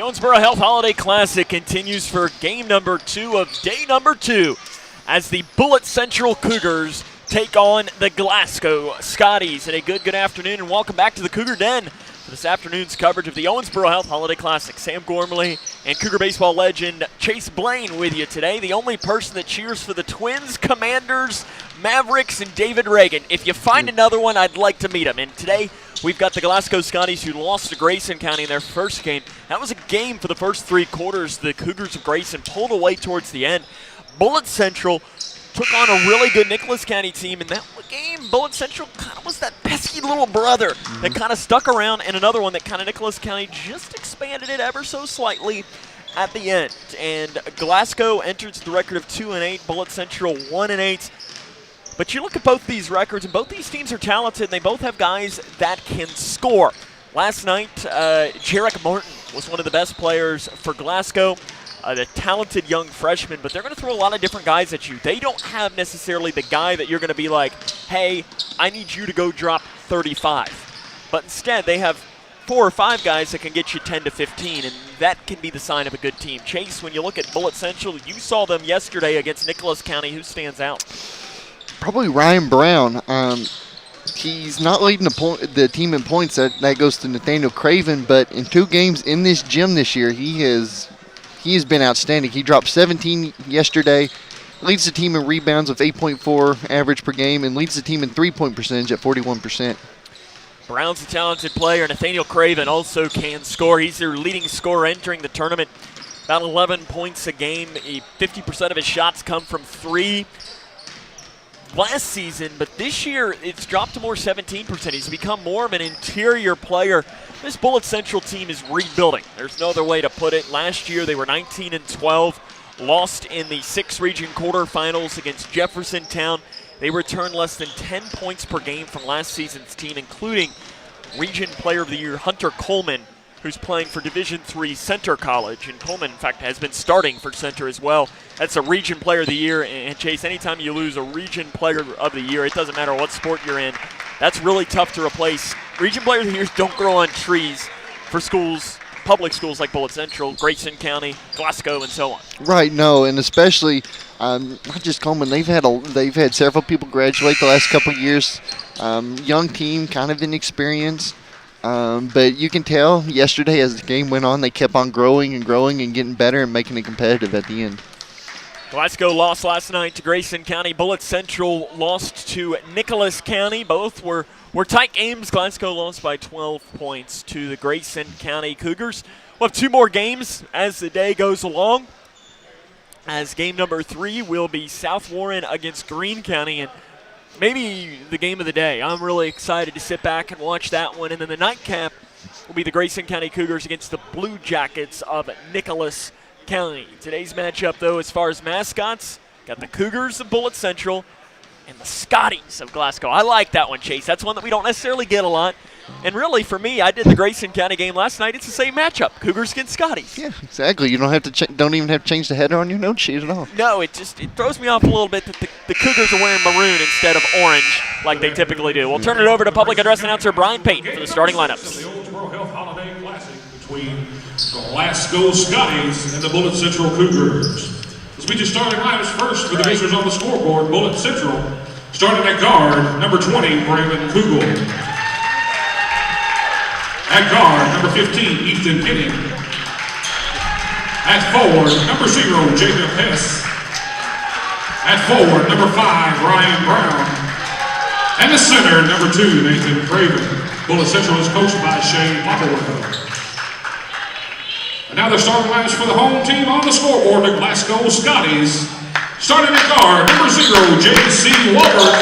Owensboro Health Holiday Classic continues for game number 2 of day number 2 as the Bullitt Central Cougars take on the Glasgow Scotties. And a good afternoon and welcome back to the Cougar Den for this afternoon's coverage of the Owensboro Health Holiday Classic. Sam Gormley and Cougar baseball legend Chase Blaine with you today. The only person that cheers for the Twins, Commanders, Mavericks, and David Reagan. If you find another one, I'd like to meet him. And today, we've got the Glasgow Scotties who lost to Grayson County in their first game. That was a game for the first 3 quarters. The Cougars of Grayson pulled away towards the end. Bullitt Central took on a really good Nicholas County team. In that game, Bullitt Central kind of was that pesky little brother that kind of stuck around, and another one that kind of Nicholas County just expanded it ever so slightly at the end. And Glasgow enters the record of 2-8, Bullitt Central 1-8. But you look at both these records, and both these teams are talented, and they both have guys that can score. Last night, Jarek Martin was one of the best players for Glasgow, the talented young freshman, but they're going to throw a lot of different guys at you. They don't have necessarily the guy that you're going to be like, hey, I need you to go drop 35. But instead, they have 4 or 5 guys that can get you 10 to 15, and that can be the sign of a good team. Chase, when you look at Bullitt Central, you saw them yesterday against Nicholas County. Who stands out? Probably Ryan Brown. He's not leading the team in points. That goes to Nathaniel Craven. But in 2 games in this gym this year, he has been outstanding. He dropped 17 yesterday, leads the team in rebounds with 8.4 average per game, and leads the team in 3-point percentage at 41%. Brown's a talented player. Nathaniel Craven also can score. He's their leading scorer entering the tournament. About 11 points a game. 50% of his shots come from 3. Last season, but this year it's dropped to more 17%. He's become more of an interior player. This Bullitt Central team is rebuilding. There's no other way to put it. Last year they were 19-12, lost in the 6 region quarterfinals against Jeffersontown. They returned less than 10 points per game from last season's team, including Region Player of the Year Hunter Coleman, who's playing for Division III Center College. And Coleman, in fact, has been starting for Center as well. That's a Region Player of the Year. And Chase, anytime you lose a Region Player of the Year, it doesn't matter what sport you're in, that's really tough to replace. Region Player of the Years don't grow on trees for schools, public schools like Bullitt Central, Grayson County, Glasgow, and so on. Right, no, and especially not just Coleman. They've had several people graduate the last couple of years. Young team, kind of inexperienced. But you can tell yesterday as the game went on, they kept on growing and getting better and making it competitive at the end. Glasgow lost last night to Grayson County. Bullitt Central lost to Nicholas County. Both were tight games. Glasgow lost by 12 points to the Grayson County Cougars. We'll have 2 more games as the day goes along. As game number 3 will be South Warren against Greene County, and maybe the game of the day. I'm really excited to sit back and watch that one. And then the nightcap will be the Grayson County Cougars against the Blue Jackets of Nicholas County. Today's matchup, though, as far as mascots, got the Cougars of Bullitt Central and the Scotties of Glasgow. I like that one, Chase. That's one that we don't necessarily get a lot. And really, for me, I did the Grayson County game last night. It's the same matchup, Cougars against Scotties. Yeah, exactly. You don't even have to change the header on your note sheet at all. No, it throws me off a little bit that the Cougars are wearing maroon instead of orange like they typically do. We'll turn it over to public address announcer Brian Payton for the starting lineups. The Owensboro Health Holiday Classic between Glasgow Scotties and the Bullitt Central Cougars. Let's meet your starting lineups first for the visitors on the scoreboard. Bullitt Central starting at guard, number 20, Braylon Kugel. At guard, number 15, Ethan Henning. At forward, number 0, Jacob Hess. At forward, number 5, Ryan Brown. And the center, number 2, Nathan Craven. Bullitt Central is coached by Shane Popplewell. And now the starting lineups for the home team on the scoreboard, the Glasgow Scotties. Starting at guard, number 0, J.C. Walbert.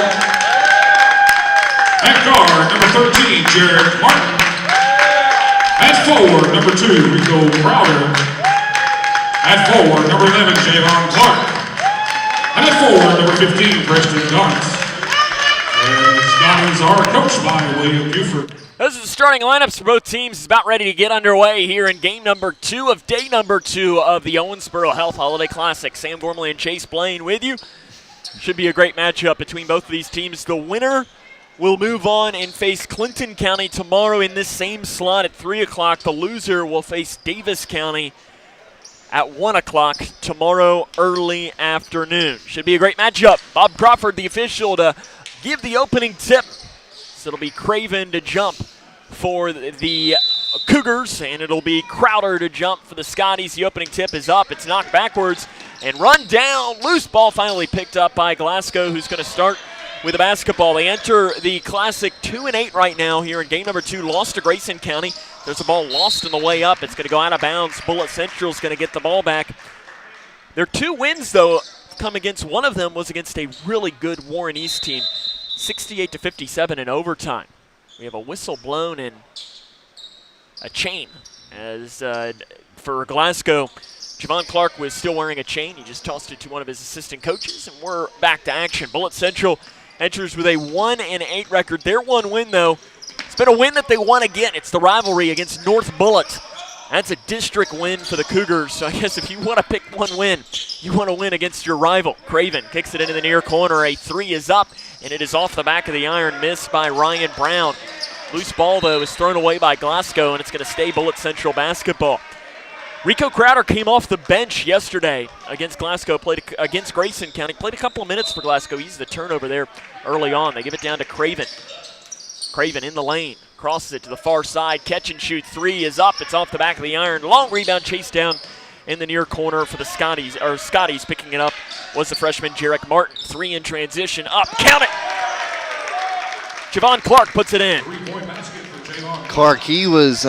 At guard, number 13, Jared Martin. At forward, number 2, Rico Crowder. At forward, number 11, Javon Clark. And at forward, number 15, Preston Garnes. And the Scotties are coached by William Buford. Those are the starting lineups for both teams. It's about ready to get underway here in game number 2 of day number 2 of the Owensboro Health Holiday Classic. Sam Gormley and Chase Blaine with you. Should be a great matchup between both of these teams. The winner will move on and face Clinton County tomorrow in this same slot at 3 o'clock. The loser will face Davis County at 1 o'clock tomorrow early afternoon. Should be a great matchup. Bob Crawford, the official, to give the opening tip. So it'll be Craven to jump for the Cougars, and it'll be Crowder to jump for the Scotties. The opening tip is up. It's knocked backwards and run down. Loose ball finally picked up by Glasgow, who's going to start with a basketball. They enter the Classic 2-8 right now here in game number 2. Lost to Grayson County. There's a ball lost on the way up. It's going to go out of bounds. Bullitt Central's going to get the ball back. Their 2 wins, though, come against, one of them was against a really good Warren East team, 68-57 in overtime. We have a whistle blown and a chain as for Glasgow. Javon Clark was still wearing a chain. He just tossed it to one of his assistant coaches, and we're back to action. Bullitt Central enters with a 1-8 record. Their 1 win, though, it's been a win that they won again. It's the rivalry against North Bullitt. That's a district win for the Cougars. So I guess if you want to pick 1 win, you want to win against your rival. Craven kicks it into the near corner. A 3 is up, and it is off the back of the iron. Missed by Ryan Brown. Loose ball, though, is thrown away by Glasgow, and it's going to stay Bullitt Central basketball. Rico Crowder came off the bench yesterday against Glasgow, played against Grayson County, played a couple of minutes for Glasgow. He's the turnover there early on. They give it down to Craven. Craven in the lane, crosses it to the far side, catch and shoot. 3 is up, it's off the back of the iron. Long rebound chased down in the near corner for the Scotties, or Scotties picking it up was the freshman Jarek Martin. 3 in transition, up, count it! Javon Clark puts it in. Clark, he was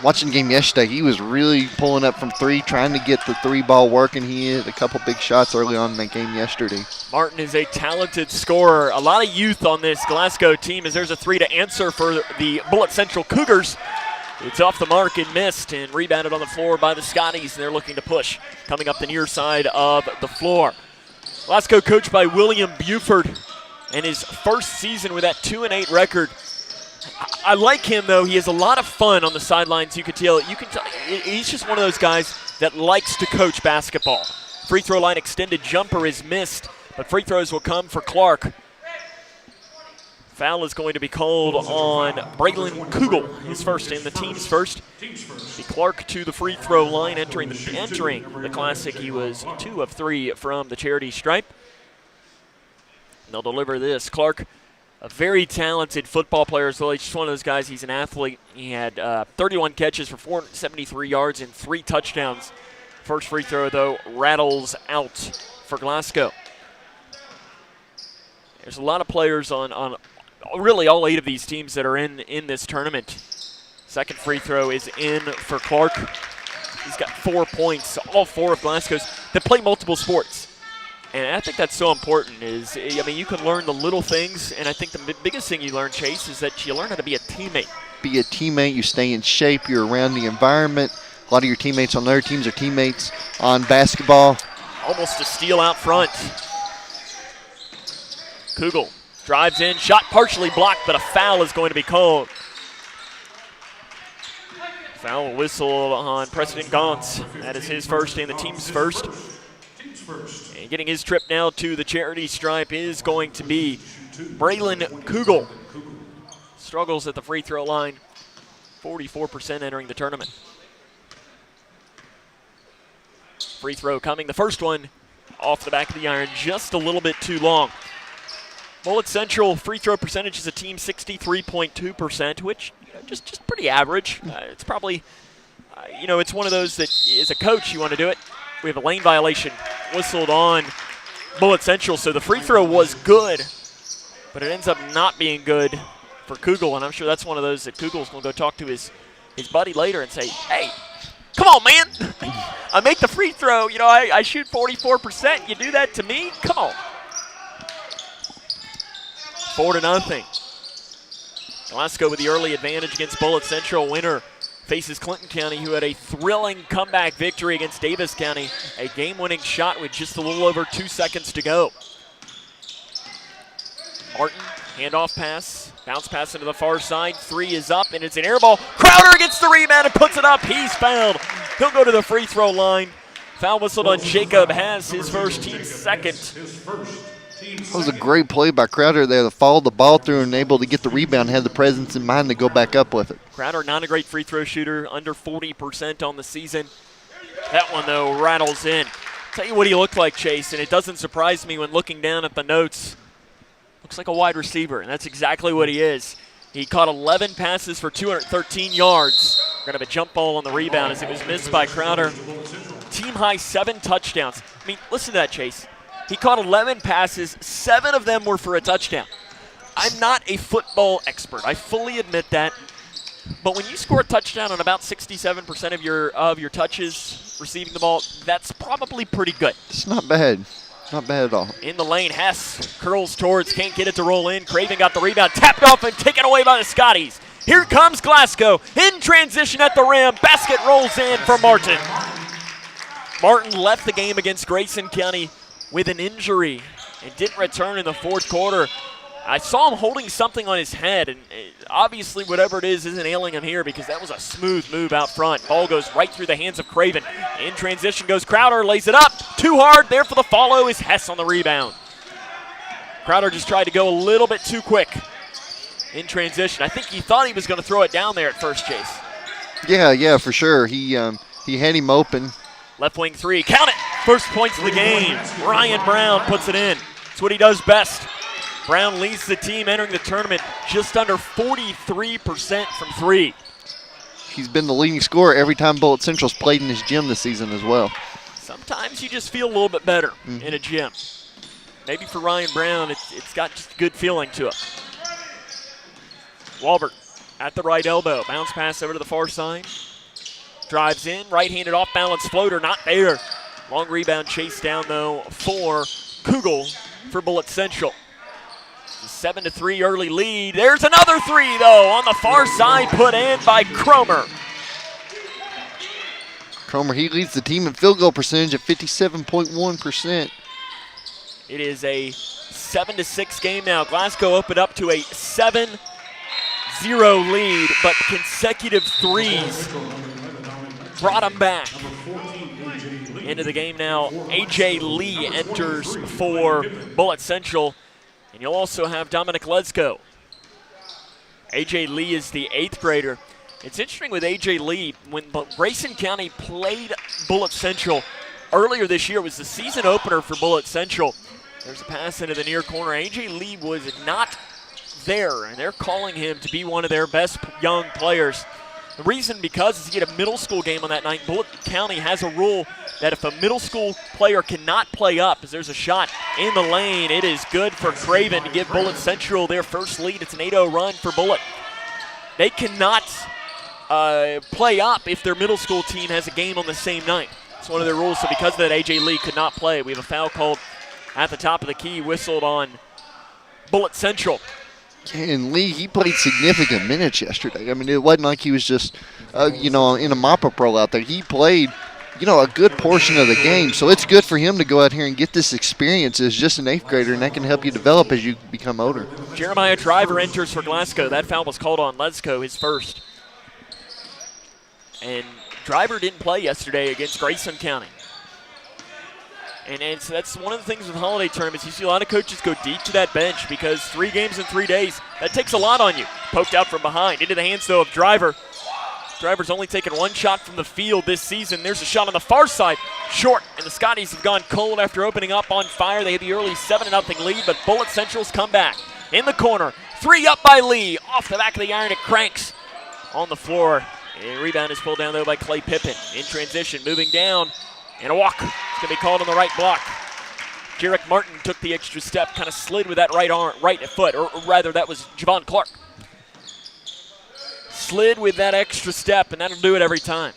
watching the game yesterday. He was really pulling up from 3, trying to get the 3 ball working. He hit a couple big shots early on in that game yesterday. Martin is a talented scorer. A lot of youth on this Glasgow team as there's a 3 to answer for the Bullitt Central Cougars. It's off the mark and missed, and rebounded on the floor by the Scotties, and they're looking to push. Coming up the near side of the floor. Glasgow coached by William Buford, and his first season with that 2-8 record. I like him, though. He has a lot of fun on the sidelines. You can tell. He's just one of those guys that likes to coach basketball. Free throw line extended jumper is missed, but free throws will come for Clark. Foul is going to be called on Braylon Kugel, his first and the team's first. The Clark to the free throw line, entering the Classic. He was 2 of 3 from the charity stripe. And they'll deliver this. Clark, a very talented football player as well. He's just one of those guys. He's an athlete. He had 31 catches for 473 yards and 3 touchdowns. First free throw, though, rattles out for Glasgow. There's a lot of players on really all 8 of these teams that are in this tournament. Second free throw is in for Clark. He's got 4 points, all 4 of Glasgow's, that play multiple sports. And I think that's so important is, I mean, you can learn the little things, and I think the biggest thing you learn, Chase, is that you learn how to be a teammate. Be a teammate, you stay in shape, you're around the environment. A lot of your teammates on other teams are teammates on basketball. Almost a steal out front. Kugel drives in, shot partially blocked, but a foul is going to be called. Foul whistle on President Gauntz. That is his first and the team's first. And getting his trip now to the charity stripe is going to be Braylon Kugel. Struggles at the free throw line. 44% entering the tournament. Free throw coming. The first one off the back of the iron, just a little bit too long. Bullitt Central free throw percentage is a team 63.2%, which just pretty average. It's probably, it's one of those that as a coach you want to do it. We have a lane violation whistled on Bullitt Central, so the free throw was good, but it ends up not being good for Kugel, and I'm sure that's one of those that Kugel's going to go talk to his buddy later and say, hey, come on, man. I make the free throw. I shoot 44%. You do that to me? Come on. 4-0. Glasgow with the early advantage against Bullitt Central. Winner faces Clinton County, who had a thrilling comeback victory against Davis County. A game-winning shot with just a little over 2 seconds to go. Martin, handoff pass, bounce pass into the far side. 3 is up, and it's an air ball. Crowder gets the rebound and puts it up. He's fouled. He'll go to the free throw line. Foul whistled on Jacob, has his first, team's second. That was a great play by Crowder there to follow the ball through and able to get the rebound, had the presence in mind to go back up with it. Crowder, not a great free throw shooter, under 40% on the season. That one, though, rattles in. Tell you what he looked like, Chase, and it doesn't surprise me when looking down at the notes. Looks like a wide receiver, and that's exactly what he is. He caught 11 passes for 213 yards. We're going to have a jump ball on the rebound as it was missed by Crowder. Team high 7 touchdowns. I mean, listen to that, Chase. He caught 11 passes, 7 of them were for a touchdown. I'm not a football expert. I fully admit that. But when you score a touchdown on about 67% of your touches receiving the ball, that's probably pretty good. It's not bad. Not bad at all. In the lane, Hess curls towards, can't get it to roll in. Craven got the rebound, tapped off and taken away by the Scotties. Here comes Glasgow in transition at the rim. Basket rolls in for Martin. Martin left the game against Grayson County with an injury and didn't return in the fourth quarter. I saw him holding something on his head, and obviously whatever it is isn't ailing him here because that was a smooth move out front. Ball goes right through the hands of Craven. In transition goes Crowder, lays it up. Too hard, there for the follow is Hess on the rebound. Crowder just tried to go a little bit too quick in transition. I think he thought he was going to throw it down there at first, Chase. Yeah, for sure. He had him open. Left wing 3, count it! First points of the game. Ryan Brown puts it in. That's what he does best. Brown leads the team entering the tournament just under 43% from 3. He's been the leading scorer every time Bullitt Central's played in his gym this season as well. Sometimes you just feel a little bit better in a gym. Maybe for Ryan Brown, it's got just a good feeling to it. Walbert at the right elbow. Bounce pass over to the far side. Drives in, right-handed off-balance floater, not there. Long rebound chased down, though, for Kugel for Bullitt Central. 7-3 early lead. There's another 3, though, on the far side, put in by Cromer. Cromer, he leads the team in field goal percentage at 57.1%. It is a 7-6 game now. Glasgow opened up to a 7-0 lead, but consecutive threes brought them back into the game now. A.J. Lee enters for Bullitt Central. And you'll also have Dominic Lesko. A.J. Lee is the 8th grader. It's interesting with A.J. Lee, when Grayson County played Bullitt Central earlier this year, it was the season opener for Bullitt Central. There's a pass into the near corner. A.J. Lee was not there, and they're calling him to be one of their best young players. The reason because he had a middle school game on that night. Bullitt County has a rule that if a middle school player cannot play up, as there's a shot in the lane, it is good for Craven to give Bullitt Central their first lead. It's an 8-0 run for Bullitt. They cannot play up if their middle school team has a game on the same night. It's one of their rules, so because of that, A.J. Lee could not play. We have a foul called at the top of the key, whistled on Bullitt Central. And Lee, he played significant minutes yesterday. I mean, it wasn't like he was just, in a mop-up role out there. He played, a good portion of the game. So it's good for him to go out here and get this experience as just an 8th grader, and that can help you develop as you become older. Jeremiah Driver enters for Glasgow. That foul was called on Lesko, his first. And Driver didn't play yesterday against Grayson County. And that's one of the things with holiday tournaments. You see a lot of coaches go deep to that bench because 3 games in 3 days, that takes a lot on you. Poked out from behind. Into the hands, though, of Driver. Driver's only taken 1 shot from the field this season. There's a shot on the far side. Short. And the Scotties have gone cold after opening up on fire. They had the early 7-0 lead, but Bullitt Central's come back. In the corner. 3 up by Lee. Off the back of the iron, it cranks on the floor. And rebound is pulled down, though, by Clay Pippin. In transition, moving down. And a walk. It's going to be called on the right block. Jarek Martin took the extra step, kind of slid with that right foot, or rather that was Javon Clark. Slid with that extra step, and that'll do it every time.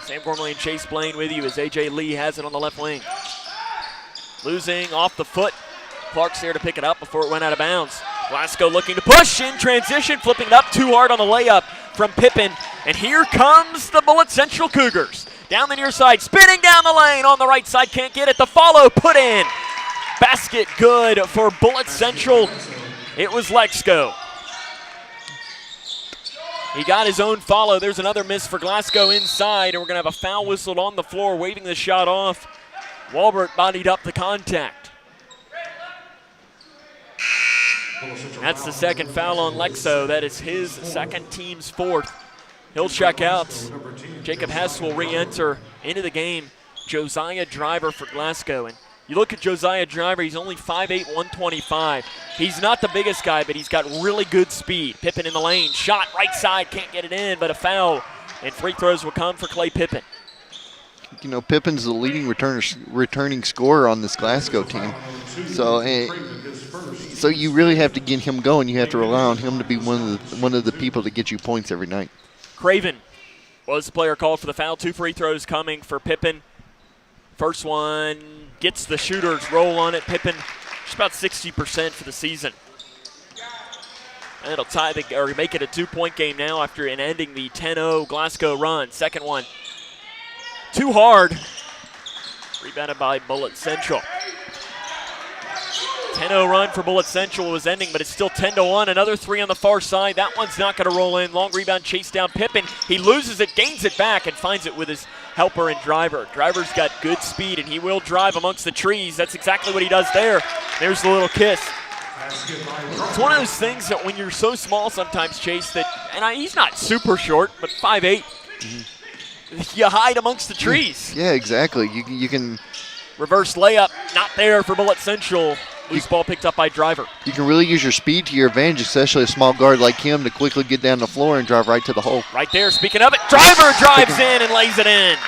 Sam Gormley and Chase Blaine with you as A.J. Lee has it on the left wing. Losing off the foot. Clark's there to pick it up before it went out of bounds. Glasgow looking to push in transition, flipping it up too hard on the layup from Pippin. And here comes the Bullitt Central Cougars. Down the near side, spinning down the lane on the right side, can't get it. The follow put in. Basket good for Bullitt Central. It was Lesko. He got his own follow. There's another miss for Glasgow inside, and we're going to have a foul whistled on the floor, waving the shot off. Walbert bodied up the contact. That's the second foul on Lexo. That is his second, team's fourth. He'll check out. Jacob Hess will re-enter into the game. Josiah Driver for Glasgow. And you look at Josiah Driver, he's only 5'8", 125. He's not the biggest guy, but he's got really good speed. Pippen in the lane, shot right side, can't get it in, but a foul. And free throws will come for Clay Pippen. You know, Pippen's the leading returning scorer on this Glasgow team. So you really have to get him going. You have to rely on him to be one of the people to get you points every night. Craven was the player called for the foul. 2 free throws coming for Pippen. First one gets the shooter's roll on it. Pippen just about 60% for the season. And it'll make it a 2-point game now after ending the 10-0 Glasgow run. Second one, too hard. Rebounded by Bullitt Central. 10-0 run for Bullitt Central was ending, but it's still 10-1. Another 3 on the far side. That one's not going to roll in. Long rebound, chase down Pippen. He loses it, gains it back, and finds it with his helper and Driver. Driver's got good speed, and he will drive amongst the trees. That's exactly what he does there. There's the little kiss. It's one of those things that when you're so small sometimes, Chase, he's not super short, but 5'8". You hide amongst the trees. Yeah, exactly. You can reverse layup, not there for Bullitt Central. Loose ball picked up by Driver. You can really use your speed to your advantage, especially a small guard like him, to quickly get down the floor and drive right to the hole. Right there, speaking of it, Driver drives in and lays it in.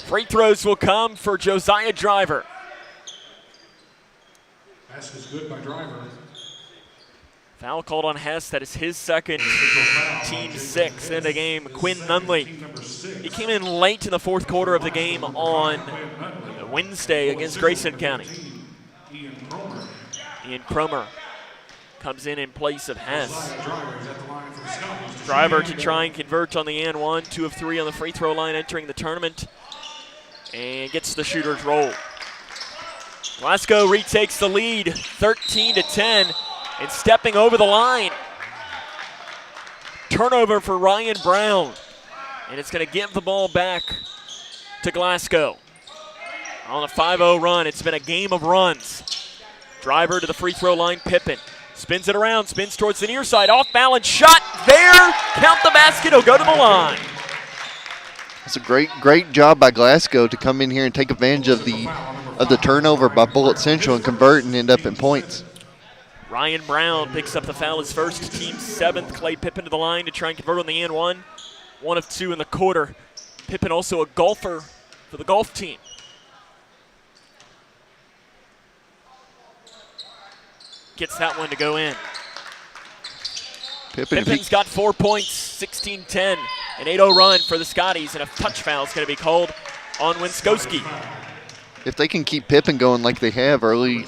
Free throws will come for Josiah Driver. Pass is good by Driver. Foul called on Hess. That is his second, team 6 in the game. Quinn Nunley. He came in late in the fourth quarter of the game on Wednesday against Grayson County. Ian Cromer comes in place of Hess. Driver to try and convert on the and one. 2 of 3 on the free throw line entering the tournament. And gets the shooter's roll. Glasgow retakes the lead, 13-10. And stepping over the line. Turnover for Ryan Brown. And it's going to give the ball back to Glasgow. On a 5-0 run, it's been a game of runs. Driver to the free throw line, Pippen. Spins it around, spins towards the near side. Off balance, shot there. Count the basket, he'll go to the line. It's a great job by Glasgow to come in here and take advantage of the turnover by Bullitt Central and convert and end up in points. Ryan Brown picks up the foul, his first, team 7th. Clay Pippen to the line to try and convert on the and one. 1 of 2 in the quarter. Pippen also a golfer for the golf team. Gets that one to go in. Pippen's got 4 points, 16-10. An 8-0 run for the Scotties, and a touch foul is going to be called on Winskowski. If they can keep Pippen going like they have early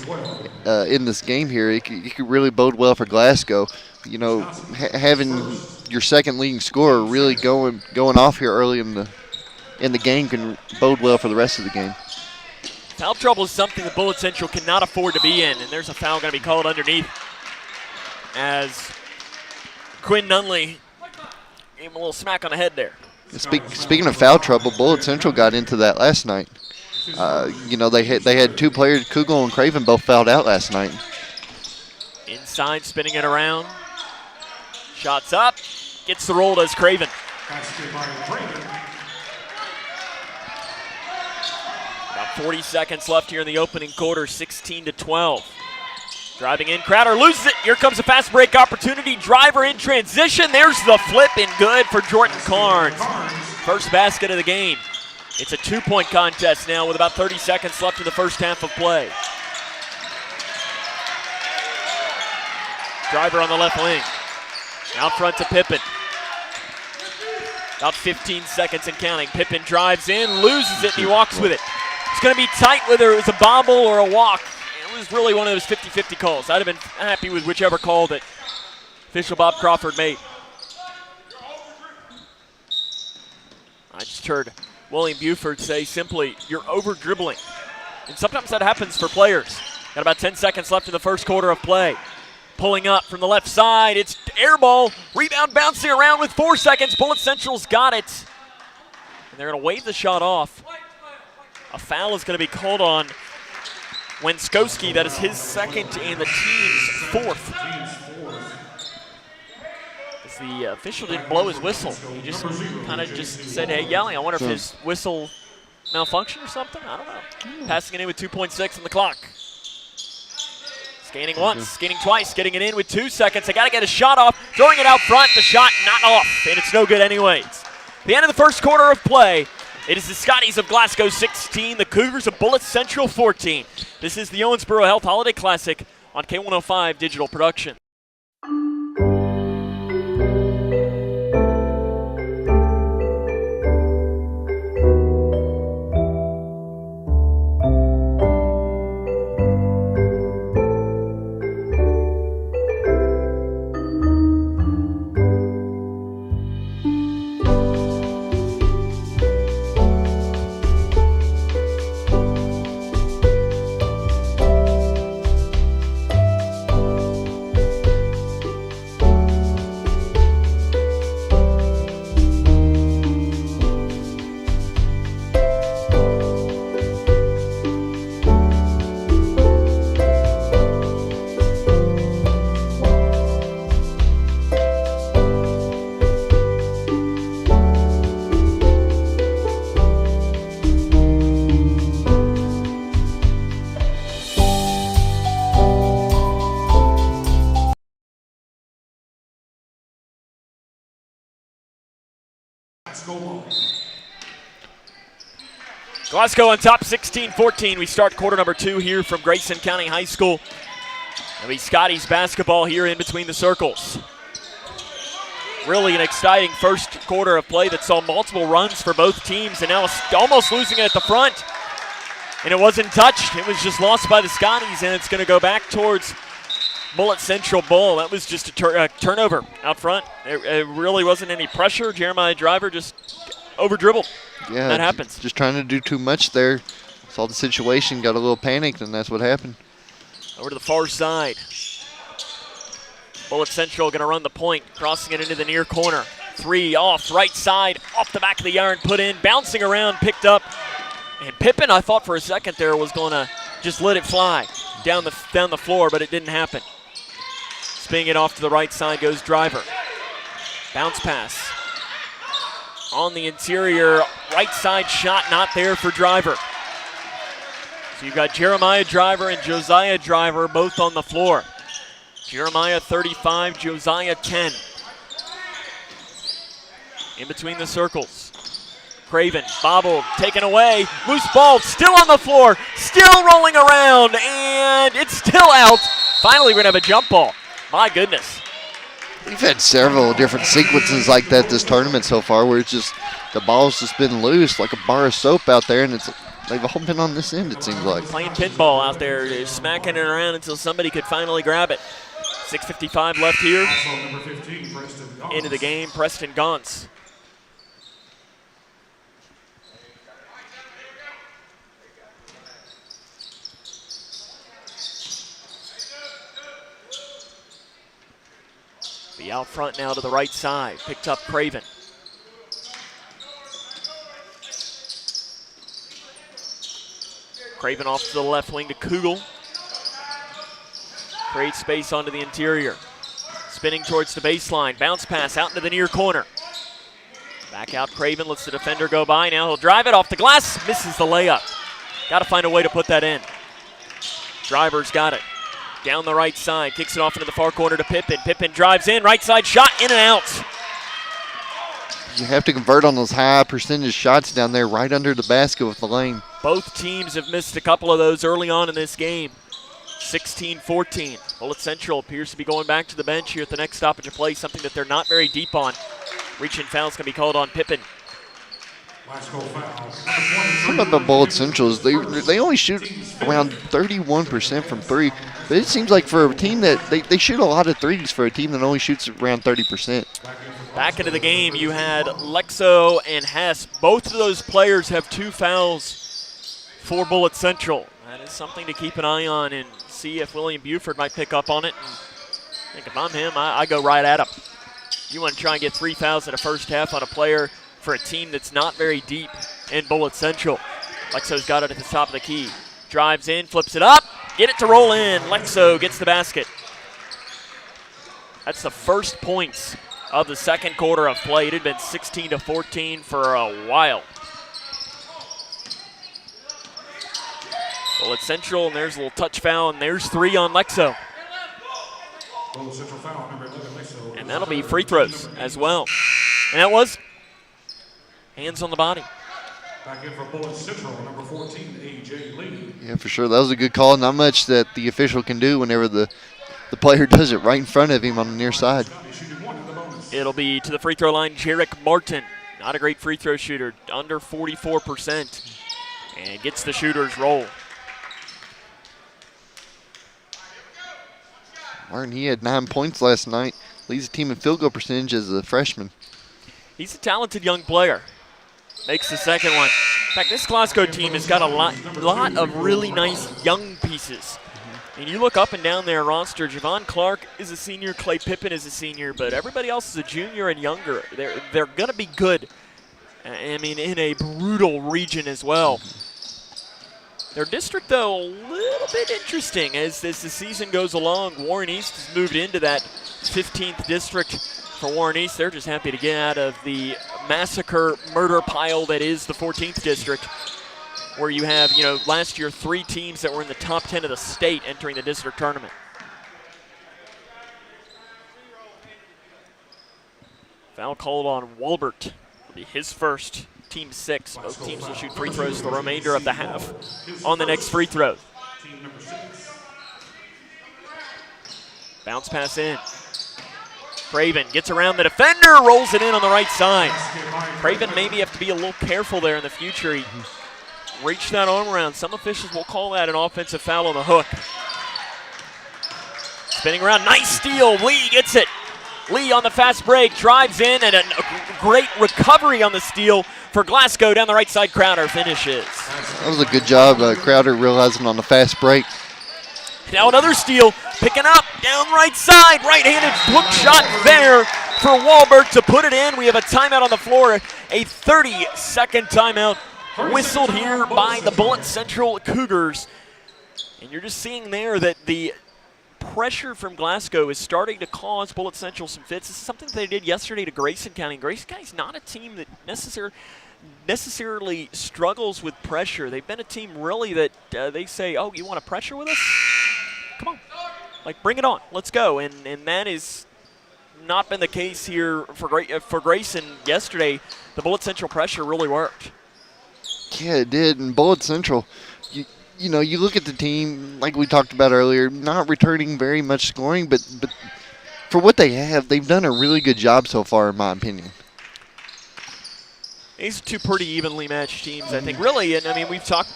in this game here, it could really bode well for Glasgow. You know, having your second leading scorer really going off here early in the game can bode well for the rest of the game. Foul trouble is something that Bullitt Central cannot afford to be in, and there's a foul going to be called underneath as Quinn Nunley gave him a little smack on the head there. Speaking of foul trouble, Bullitt Central got into that last night. You know, they had 2 players, Kugel and Craven, both fouled out last night. Inside, spinning it around. Shots up. Gets the roll, does Craven. About 40 seconds left here in the opening quarter, 16-12. Driving in, Crowder loses it. Here comes a fast break opportunity. Driver in transition. There's the flip and good for Jordan Carnes. First basket of the game. It's a 2-point contest now with about 30 seconds left in the first half of play. Driver on the left wing. Out front to Pippen. About 15 seconds and counting. Pippen drives in, loses it, and he walks with it. It's going to be tight whether it was a bobble or a walk. It was really one of those 50-50 calls. I'd have been happy with whichever call that official Bob Crawford made. I just heard William Buford say simply, you're over-dribbling. And sometimes that happens for players. Got about 10 seconds left in the first quarter of play. Pulling up from the left side, it's air ball. Rebound bouncing around with 4 seconds. Bullitt Central's got it. And they're going to wave the shot off. A foul is going to be called on Wenskowski. That is his second and the team's fourth. As the official didn't blow his whistle. He just kind of just said, hey, yelling. I wonder if his whistle malfunctioned or something. I don't know. Passing it in with 2.6 on the clock. Scanning once, scanning twice, getting it in with 2 seconds. They got to get a shot off, throwing it out front. The shot not off, and it's no good anyways. The end of the first quarter of play. It is the Scotties of Glasgow 16, the Cougars of Bullitt Central 14. This is the Owensboro Health Holiday Classic on K105 Digital Production. Glasgow on top 16-14. We start quarter number 2 here from Grayson County High School. It'll be Scotties basketball here in between the circles. Really an exciting first quarter of play that saw multiple runs for both teams, and now almost losing it at the front. And it wasn't touched. It was just lost by the Scotties, and it's going to go back towards Bullitt Central ball. That was just a turnover out front. It really wasn't any pressure. Jeremiah Driver just over-dribbled. Yeah, that happens. Just trying to do too much there. Saw the situation, got a little panicked, and that's what happened. Over to the far side. Bullitt Central going to run the point, crossing it into the near corner. 3 off, right side, off the back of the iron, put in, bouncing around, picked up. And Pippin, I thought for a second there, was going to just let it fly down the floor, but it didn't happen. Spinning it off to the right side goes Driver. Bounce pass. On the interior, right side shot not there for Driver. So you've got Jeremiah Driver and Josiah Driver both on the floor. Jeremiah 35, Josiah 10. In between the circles. Craven, bobbled, taken away. Loose ball, still on the floor, still rolling around, and it's still out. Finally, we're going to have a jump ball. My goodness. We've had several different sequences like that this tournament so far where it's just the ball's just been loose like a bar of soap out there, and they've all been on this end, it seems like. Playing pinball out there, smacking it around until somebody could finally grab it. 6:55 left here. Into the game, Preston Gauntz. Be out front now to the right side. Picked up Craven. Craven off to the left wing to Kugel. Creates space onto the interior. Spinning towards the baseline. Bounce pass out into the near corner. Back out Craven, lets the defender go by. Now he'll drive it off the glass. Misses the layup. Got to find a way to put that in. Driver's got it. Down the right side, kicks it off into the far corner to Pippin. Pippin drives in, right side shot, in and out. You have to convert on those high percentage shots down there right under the basket with the lane. Both teams have missed a couple of those early on in this game. 16-14. Bullitt Central appears to be going back to the bench here at the next stoppage of play, something that they're not very deep on. Reaching foul's going to be called on Pippin. Some of the Bullitt Centrals, they only shoot around 31% from 3, but it seems like for a team that they shoot a lot of threes for a team that only shoots around 30%. Back into the game, you had Lexo and Hess. Both of those players have 2 fouls for Bullitt Central. That is something to keep an eye on and see if William Buford might pick up on it. And I think if I'm him, I go right at him. You want to try and get 3 fouls in the first half on a player for a team that's not very deep in Bullitt Central. Lexo's got it at the top of the key. Drives in, flips it up, get it to roll in. Lexo gets the basket. That's the first points of the second quarter of play. It had been 16-14 for a while. Bullitt Central, and there's a little touch foul, and there's 3 on Lexo. And that'll be free throws as well. And that was hands on the body. Back in for Bullitt Central, number 14, A.J. Lee. Yeah, for sure. That was a good call. Not much that the official can do whenever the player does it right in front of him on the near side. It'll be to the free throw line, Jarek Martin. Not a great free throw shooter, under 44%. And gets the shooter's roll. Martin, he had 9 points last night. Leads the team in field goal percentage as a freshman. He's a talented young player. Makes the second one. In fact, this Glasgow team has got a lot of really nice young pieces. And you look up and down their roster, Javon Clark is a senior, Clay Pippen is a senior, but everybody else is a junior and younger. They're going to be good, I mean, in a brutal region as well. Their district, though, a little bit interesting as the season goes along. Warren East has moved into that 15th district. For Warren East, they're just happy to get out of the massacre murder pile that is the 14th district, where you have, last year 3 teams that were in the top 10 of the state entering the district tournament. Foul called on Walbert. It'll be his first, team 6. Both teams will shoot free throws the remainder of the half on the next free throw. Bounce pass in. Craven gets around the defender, rolls it in on the right side. Craven maybe have to be a little careful there in the future. He reached that arm around. Some officials will call that an offensive foul on the hook. Spinning around, nice steal. Lee gets it. Lee on the fast break, drives in, and a great recovery on the steal for Glasgow down the right side. Crowder finishes. That was a good job. Crowder realizing on the fast break. Now another steal, picking up, down right side, right-handed hook shot there for Walbert to put it in. We have a timeout on the floor, a 30-second timeout whistled here by the Bullitt Central Cougars. And you're just seeing there that the pressure from Glasgow is starting to cause Bullitt Central some fits. This is something they did yesterday to Grayson County. Grayson County's not a team that necessarily struggles with pressure. They've been a team really that they say, oh, you want to pressure with us? Come on, like bring it on, let's go. And that has not been the case here for Grayson yesterday. The Bullitt Central pressure really worked. Yeah, it did. And Bullitt Central, you look at the team, like we talked about earlier, not returning very much scoring, but for what they have, they've done a really good job so far, in my opinion. These are 2 pretty evenly matched teams, I think, really. And I mean,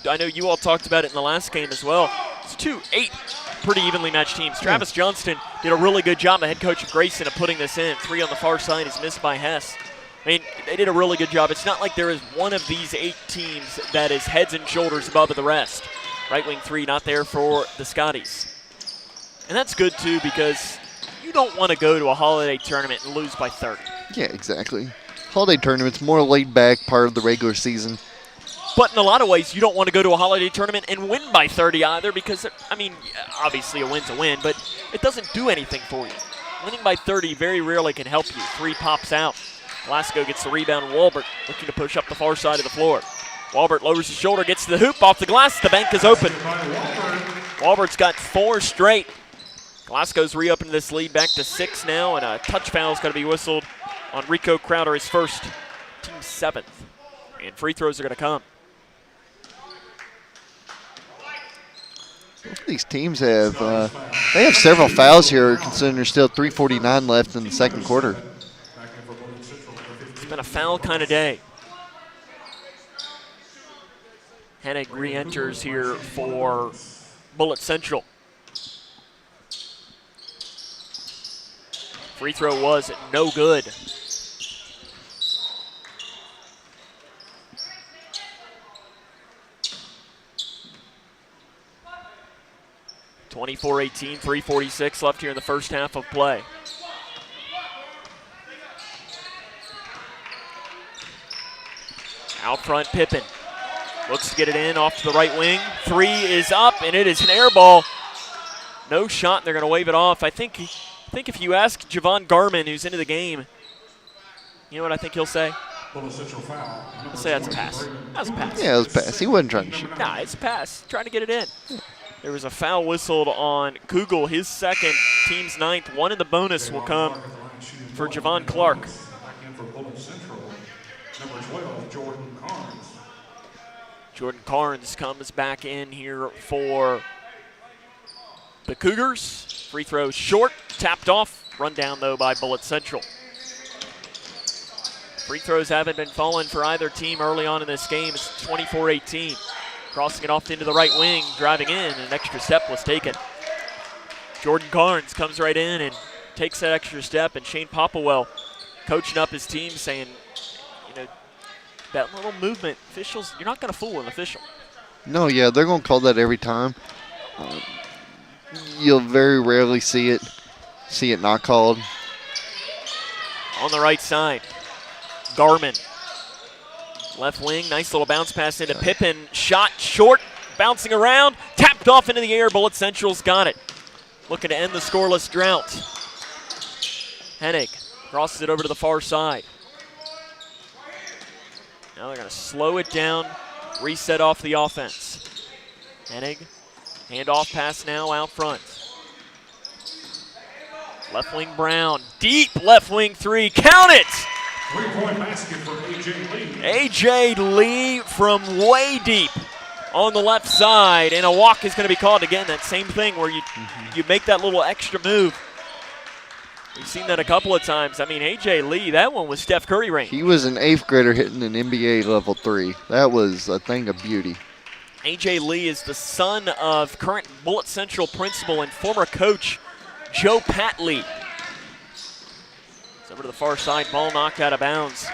I know you all talked about it in the last game as well. It's 8 pretty evenly matched teams. Travis Johnston did a really good job, the head coach of Grayson, of putting this in. 3 on the far side is missed by Hess. I mean, they did a really good job. It's not like there is one of these 8 teams that is heads and shoulders above the rest. Right wing 3 not there for the Scotties. And that's good, too, because you don't want to go to a holiday tournament and lose by 30. Yeah, exactly. Holiday tournament's more laid back part of the regular season. But in a lot of ways, you don't want to go to a holiday tournament and win by 30 either because, I mean, obviously a win's a win, but it doesn't do anything for you. Winning by 30 very rarely can help you. 3 pops out. Glasgow gets the rebound. Walbert looking to push up the far side of the floor. Walbert lowers his shoulder, gets to the hoop, off the glass. The bank is open. Walbert's got 4 straight. Glasgow's reopened this lead back to 6 now, and a touch foul's going to be whistled on Rico Crowder, his first, team 7th. And free throws are going to come. Both of these teams have they have several fouls here, considering there's still 3:49 left in the second quarter. It's been a foul kind of day. Hennig re-enters here for Bullitt Central. Free throw was no good. (24-18), 3:46 left here in the first half of play. Out front, Pippen looks to get it in off to the right wing. Three is up, and it is an air ball. No shot, and they're going to wave it off. I think if you ask Javon Garman, who's into the game, you know what I think he'll say? He'll say that's a pass. That was a pass. Yeah, it was a pass. He wasn't trying to shoot. Nah, it's a pass. Trying to get it in. There was a foul whistled on Kugel, his second, team's ninth. One in the bonus will come for Javon Clark. Jordan Carnes comes back in here for the Cougars. Free throw short, tapped off. Run down, though, by Bullitt Central. Free throws haven't been falling for either team early on in this game. It's 24-18. Crossing it off into the right wing, driving in, and an extra step was taken. Jordan Carnes comes right in and takes that extra step, and Shane Popplewell coaching up his team saying, you know, that little movement, officials, you're not going to fool an official. No, yeah, they're going to call that every time. You'll very rarely see it not called. On the right side, Garman. Left wing, nice little bounce pass into Pippen. Shot short, bouncing around, tapped off into the air. Bullitt Central's got it. Looking to end the scoreless drought. Hennig crosses it over to the far side. Now they're going to slow it down, reset off the offense. Hennig, handoff pass now out front. Left wing Brown, deep left wing three, count it! 3-point basket for A.J. Lee. A.J. Lee from way deep on the left side, and a walk is going to be called again. That same thing where you make that little extra move. We've seen that a couple of times. I mean, A.J. Lee, that one was Steph Curry range. He was an 8th grader hitting an NBA level 3. That was a thing of beauty. A.J. Lee is the son of current Bullitt Central principal and former coach Joe Pat Lee. It's over to the far side, ball knocked out of bounds.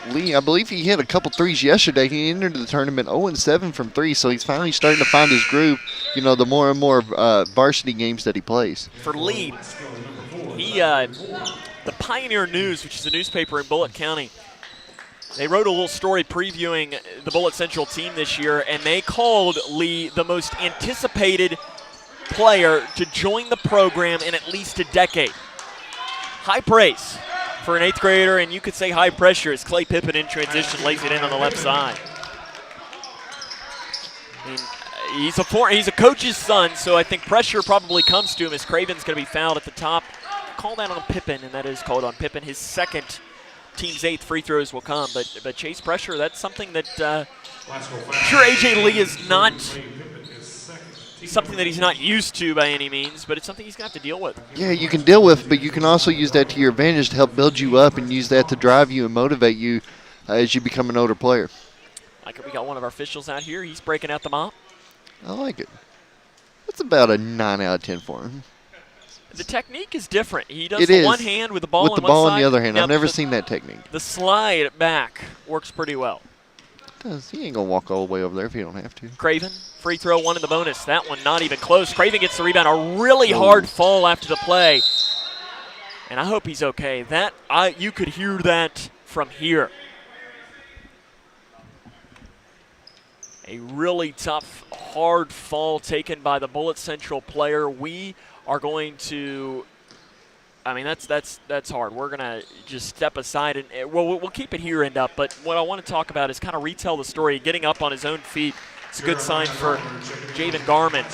Lee, I believe he hit a couple threes yesterday. He entered the tournament 0-7 from 3, so he's finally starting to find his groove, you know, the more and more varsity games that he plays. For Lee, he, the Pioneer News, which is a newspaper in Bullitt County, they wrote a little story previewing the Bullitt Central team this year, and they called Lee the most anticipated player to join the program in at least a decade. High praise for an 8th grader, and you could say high pressure as Clay Pippen in transition lays it in on the left side. I mean, he's a coach's son, so I think pressure probably comes to him as Craven's going to be fouled at the top. Call that on Pippen, and that is called on Pippen. His second, team's 8th free throws will come, but chase pressure, that's something that I'm sure A.J. Lee is not something that he's not used to by any means, but it's something he's going to have to deal with. Yeah, you can deal with, but you can also use that to your advantage to help build you up and use that to drive you and motivate you as you become an older player. Like it, we got one of our officials out here. He's breaking out the mop. I like it. That's about a 9 out of 10 for him. The technique is different. He does the one hand with the ball on one side. With the ball on the other hand. Now I've never seen that technique. The slide back works pretty well. It does. He ain't going to walk all the way over there if he don't have to. Craven, free throw, one in the bonus. That one not even close. Craven gets the rebound. A really hard fall after the play. And I hope he's okay. You could hear that from here. A really tough, hard fall taken by the Bullitt Central player. We are going to, I mean, that's hard. We're going to just step aside and we'll keep it here and up. But what I want to talk about is kind of retell the story, getting up on his own feet. It's a good sign for Javen Garman.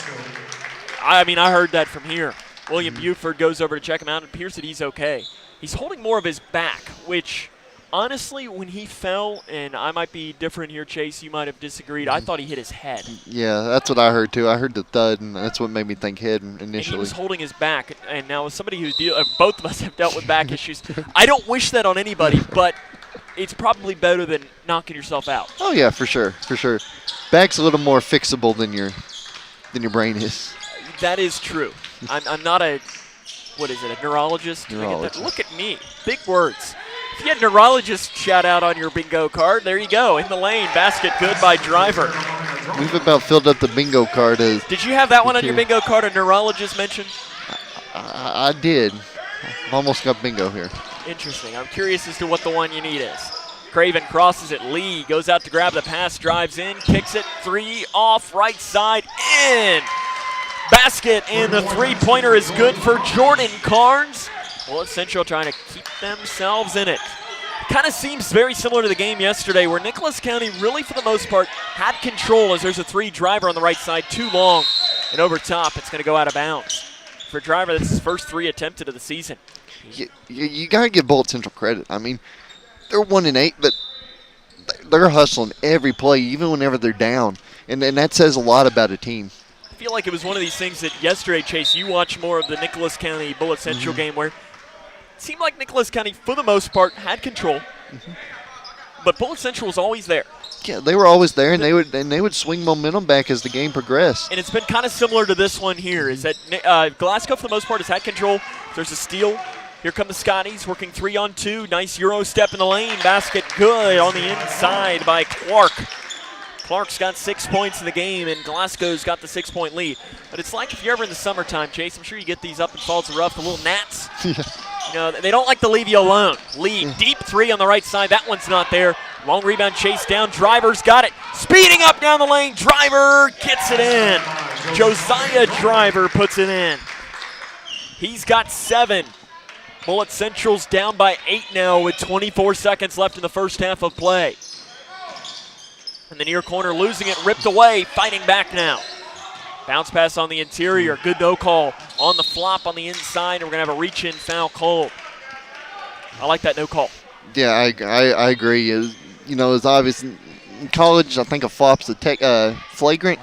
I mean, I heard that from here. William Buford goes over to check him out and appears that he's okay. He's holding more of his back, which honestly, when he fell, and I might be different here, Chase, you might have disagreed, I thought he hit his head. Yeah, that's what I heard too. I heard the thud, and that's what made me think head initially. And he was holding his back, and now as somebody who's both of us have dealt with back issues, I don't wish that on anybody, but it's probably better than knocking yourself out. Oh yeah, for sure, for sure. Back's a little more fixable than your brain is. That is true. I'm not a, what is it, a neurologist? Neurologist. Look at me, big words. If you had neurologist shout out on your bingo card, there you go. In the lane, basket good by Driver. We've about filled up the bingo card. Did you have that one on your bingo card, a neurologist mentioned? I did. I've almost got bingo here. Interesting. I'm curious as to what the one you need is. Craven crosses it. Lee goes out to grab the pass, drives in, kicks it, 3 off, right side, in. Basket, and the three-pointer is good for Jordan Carnes. Bullitt Central trying to keep themselves in it. Kind of seems very similar to the game yesterday where Nicholas County really, for the most part, had control as there's a 3 driver on the right side, too long, and over top, it's going to go out of bounds. For Driver, that's his first 3 attempted of the season. You got to give Bullitt Central credit. I mean, they're 1-8, but they're hustling every play, even whenever they're down, and that says a lot about a team. I feel like it was one of these things that yesterday, Chase, you watched more of the Nicholas County Bullitt Central game where it seemed like Nicholas County, for the most part, had control, but Bullitt Central was always there. Yeah, they were always there, and they would swing momentum back as the game progressed. And it's been kind of similar to this one here, is that Glasgow, for the most part, has had control. There's a steal. Here come the Scotties working 3-on-2. Nice Euro step in the lane. Basket good on the inside by Clark. Clark's got 6 points in the game, and Glasgow's got the 6-point lead. But it's like if you're ever in the summertime, Chase, I'm sure you get these up and falls of rough, the little gnats. You know, they don't like to leave you alone. Lee, deep 3 on the right side. That one's not there. Long rebound chase down. Driver's got it. Speeding up down the lane. Driver gets it in. Josiah Driver puts it in. He's got 7. Bullitt Central's down by 8 now with 24 seconds left in the first half of play. In the near corner, losing it, ripped away, fighting back now. Bounce pass on the interior, good no call. On the flop on the inside, and we're going to have a reach-in foul called. I like that no call. Yeah, I agree. It's obvious in college. I think a flop's a flagrant.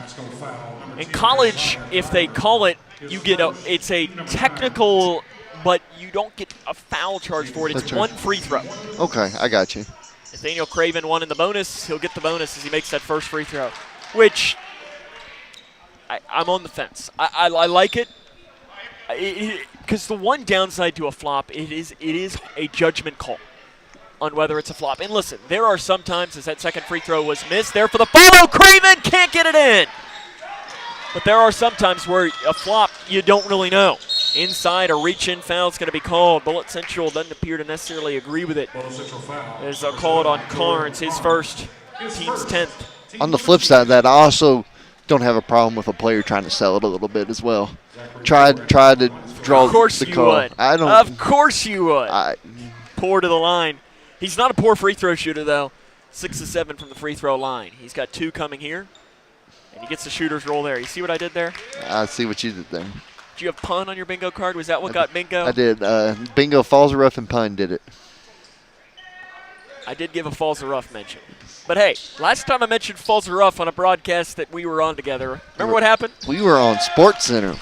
In college, if they call it, you get it's a technical, but you don't get a foul charge for it. It's one free throw. Okay, I got you. Nathaniel Craven won in the bonus. He'll get the bonus as he makes that first free throw, which I'm on the fence. I like it. Because the one downside to a flop, it is a judgment call on whether it's a flop. And listen, there are some times, as that second free throw was missed, there for the follow, Craven can't get it in. But there are some times where a flop, you don't really know. Inside, a reach-in foul is going to be called. Bullitt Central doesn't appear to necessarily agree with it. As they'll call it on Carnes, his first, team's 10th. On the flip side of that, I also don't have a problem with a player trying to sell it a little bit as well. Try to draw the call. Of course you would. Of course you would. Poor to the line. He's not a poor free throw shooter, though. 6 of 7 from the free throw line. He's got 2 coming here, and he gets the shooter's roll there. You see what I did there? I see what you did there. Did you have pun on your bingo card? Was that what got bingo? I did. Bingo, Falls of Rough, and pun did it. I did give a Falls of Rough mention. But hey, last time I mentioned Falls of Rough on a broadcast that we were on together, remember what happened? We were on Sports Center.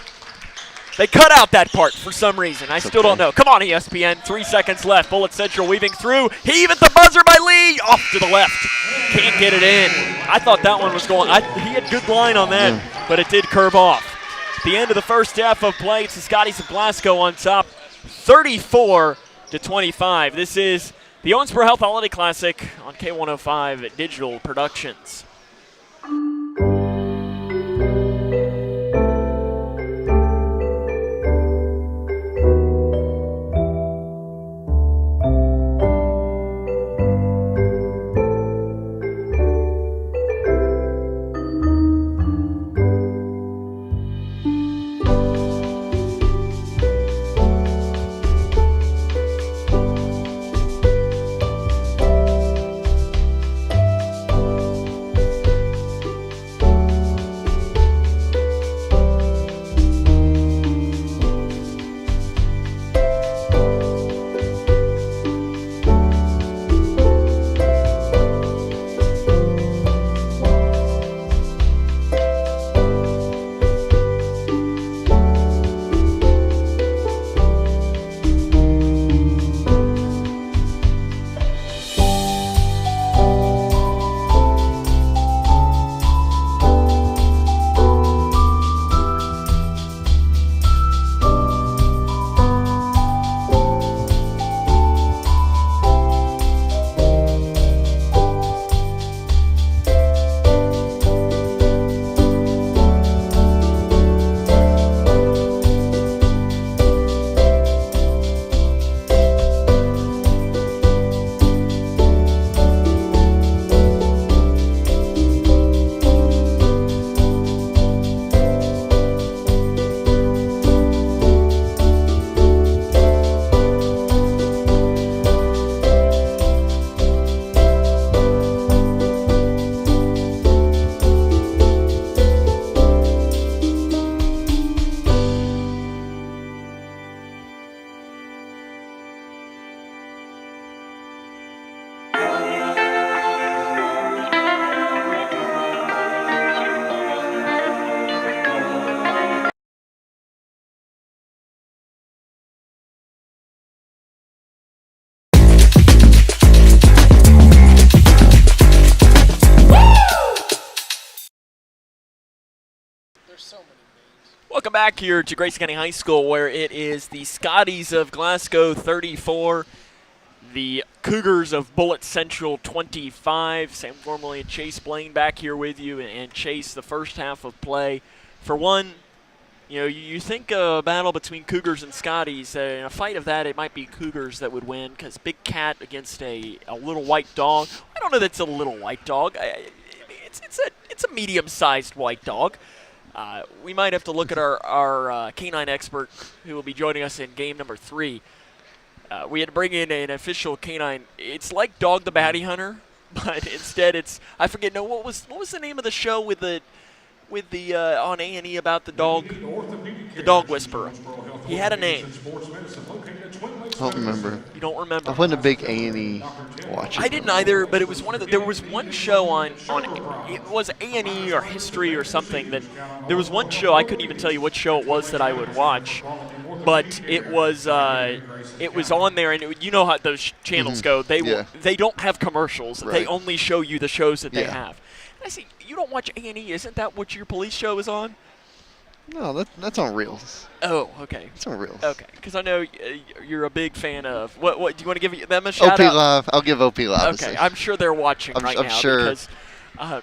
They cut out that part for some reason. I still don't know. Come on, ESPN. 3 seconds left. Bullitt Central weaving through. Heave at the buzzer by Lee. Off to the left. Can't get it in. I thought that one was going. He had good line on that, but it did curve off. At the end of the first half of play, it's the Scotties of Glasgow on top, 34-25. This is the Owensboro Health Holiday Classic on K105 Digital Productions. Welcome back here to Grayson County High School, where it is the Scotties of Glasgow 34, the Cougars of Bullitt Central 25. Sam Gormley and Chase Blaine back here with you, and Chase, the first half of play. For one, you know, you think a battle between Cougars and Scotties, in a fight of that, it might be Cougars that would win, because Big Cat against a little white dog. I don't know that it's a little white dog. It's a medium-sized white dog. We might have to look at our canine expert who will be joining us in game number 3. We had to bring in an official canine. It's like Dog the Bounty Hunter, but instead it's, I forget. No, what was the name of the show with the on A&E about the dog whisperer? He had a name. I don't remember. You don't remember? I wasn't a big A&E watcher. I didn't either, but it was there was one show on it was A&E or History or something, that there was one show, I couldn't even tell you what show it was that I would watch, but it was on there, and you know how those channels go. They don't have commercials. Right. They only show you the shows that they Yeah. have. And I see, you don't watch A&E. Isn't that what your police show is on? No, that's on Reels. Oh, okay. It's on Reels. Okay, because I know you're a big fan of what do you want to give them a shout OP out? Live. I'll give OP Live. Okay, I'm sure they're watching right I'm now sure. because,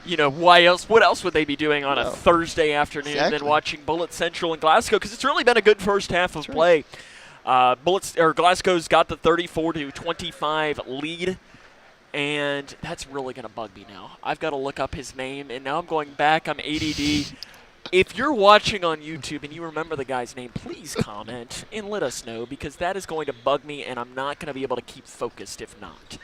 you know, why else? What else would they be doing on a No. Thursday afternoon than Exactly. watching Bullitt Central and Glasgow? Because it's really been a good first half of play. Glasgow's got the 34-25 lead, and that's really going to bug me now. I've got to look up his name, and now I'm going back. I'm ADD. If you're watching on YouTube and you remember the guy's name, please comment and let us know, because that is going to bug me, and I'm not going to be able to keep focused if not.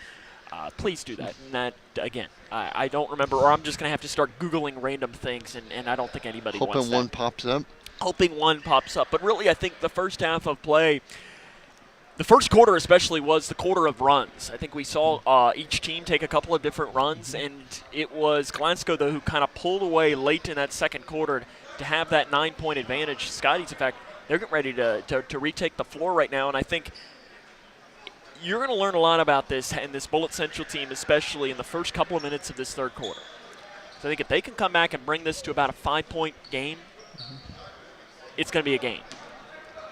Please do that. And that, again, I don't remember, or I'm just going to have to start Googling random things, and I don't think anybody wants that. Hoping one pops up. Hoping one pops up. But really, I think the first half of play, the first quarter especially, was the quarter of runs. I think we saw each team take a couple of different runs, and it was Glasgow, though, who kind of pulled away late in that second quarter to have that 9-point advantage. Scotties, in fact, they're getting ready to retake the floor right now, and I think you're going to learn a lot about this and this Bullitt Central team, especially in the first couple of minutes of this third quarter. So I think if they can come back and bring this to about a 5-point game, it's going to be a game.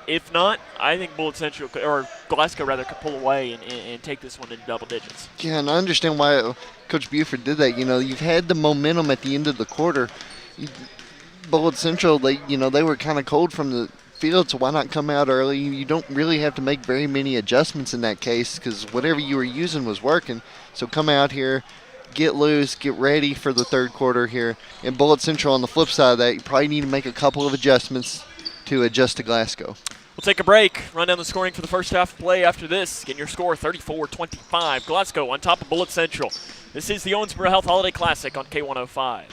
If not, I think Bullitt Central, or Glasgow rather, could pull away and take this one into double digits. Yeah, and I understand why Coach Buford did that. You know, you've had the momentum at the end of the quarter. Bullitt Central, they were kind of cold from the field, so why not come out early? You don't really have to make very many adjustments in that case, because whatever you were using was working. So come out here, get loose, get ready for the third quarter here. And Bullitt Central, on the flip side of that, you probably need to make a couple of adjustments to adjust to Glasgow. We'll take a break. Run down the scoring for the first half of play after this. Getting your score 34-25. Glasgow on top of Bullitt Central. This is the Owensboro Health Holiday Classic on K105.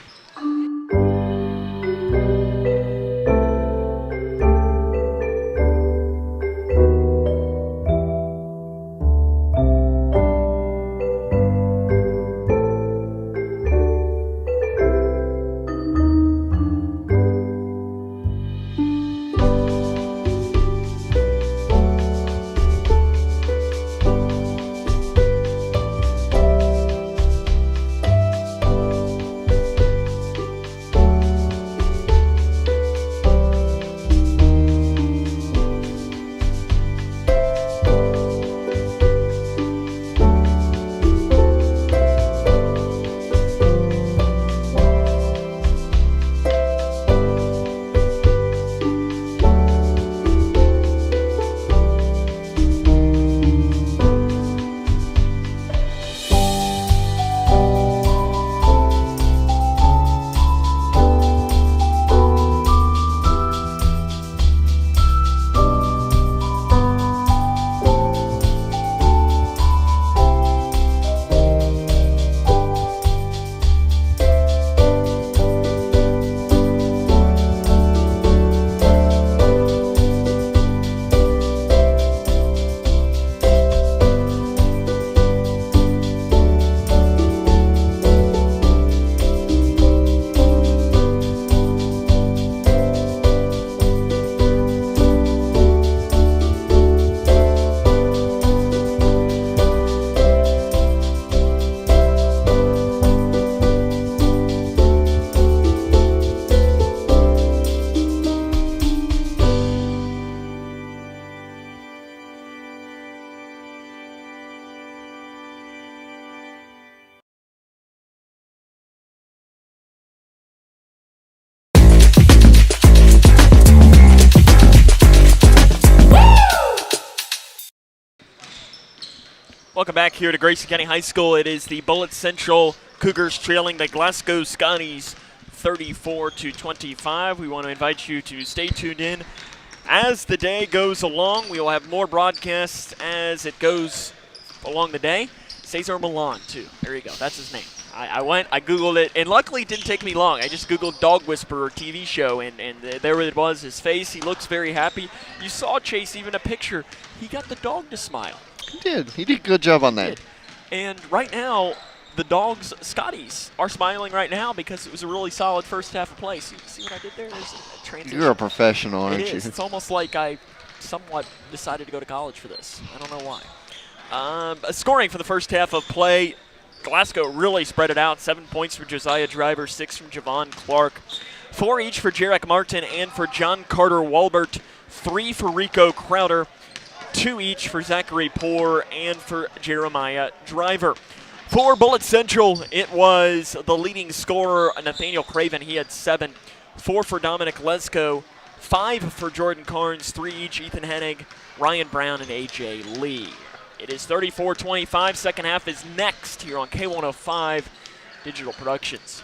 Welcome back here to Grayson County High School. It is the Bullitt Central Cougars trailing the Glasgow Scotties 34-25. We want to invite you to stay tuned in as the day goes along. We will have more broadcasts as it goes along the day. Cesar Milan, too. There you go. That's his name. I Googled it, and luckily it didn't take me long. I just Googled Dog Whisperer TV show, and there it was, his face. He looks very happy. You saw, Chase, even a picture. He got the dog to smile. He did. He did a good job on that. And right now, the dogs, Scotties, are smiling right now because it was a really solid first half of play. See what I did there? There's a transition. You're a professional, aren't you? It's almost like I somewhat decided to go to college for this. I don't know why. Scoring for the first half of play, Glasgow really spread it out. 7 points for Josiah Driver, 6 from Javon Clark, 4 each for Jarek Martin and for John Carter Walbert, 3 for Rico Crowder, 2 each for Zachary Poor and for Jeremiah Driver. For Bullitt Central, it was the leading scorer, Nathaniel Craven. He had 7, 4 for Dominic Lesko, 5 for Jordan Carnes, 3 each Ethan Hennig, Ryan Brown, and A.J. Lee. It is 34-25. Second half is next here on K105 Digital Productions.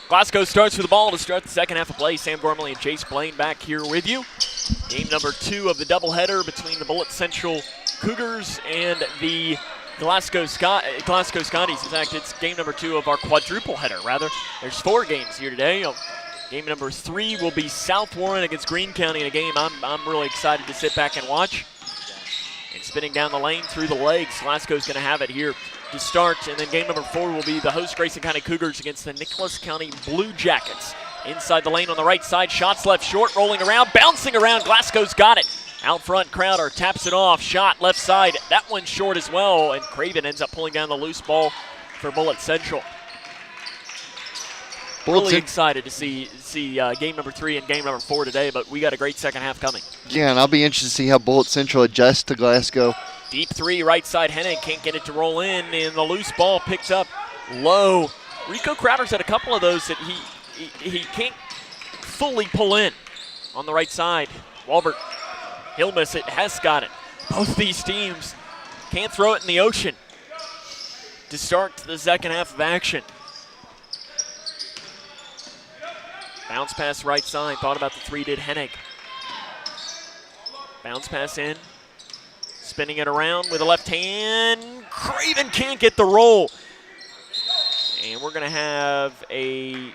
Glasgow starts with the ball to start the second half of play. Sam Gormley and Chase Blaine back here with you. Game number 2 of the doubleheader between the Bullitt Central Cougars and the Glasgow Scotties. In fact, it's game number 2 of our quadruple header, rather. There's 4 games here today. Game number 3 will be South Warren against Greene County in a game I'm really excited to sit back and watch. And spinning down the lane through the legs, Glasgow's going to have it here to start. And then game number 4 will be the host Grayson County Cougars against the Nicholas County Blue Jackets. Inside the lane on the right side, shots left short, rolling around, bouncing around. Glasgow's got it. Out front, Crowder taps it off. Shot left side. That one's short as well, and Craven ends up pulling down the loose ball for Bullitt Central. Really excited to see game number 3 and game number 4 today, but we got a great second half coming. Yeah, and I'll be interested to see how Bullitt Central adjusts to Glasgow. Deep 3, right side, Hennig can't get it to roll in, and the loose ball picked up low. Rico Crowder's had a couple of those that he can't fully pull in on the right side. Walbert, he'll miss it. Hess got it. Both these teams can't throw it in the ocean to start the second half of action. Bounce pass right side. Thought about the 3, did Hennig. Bounce pass in. Spinning it around with a left hand. Craven can't get the roll. And we're going to have a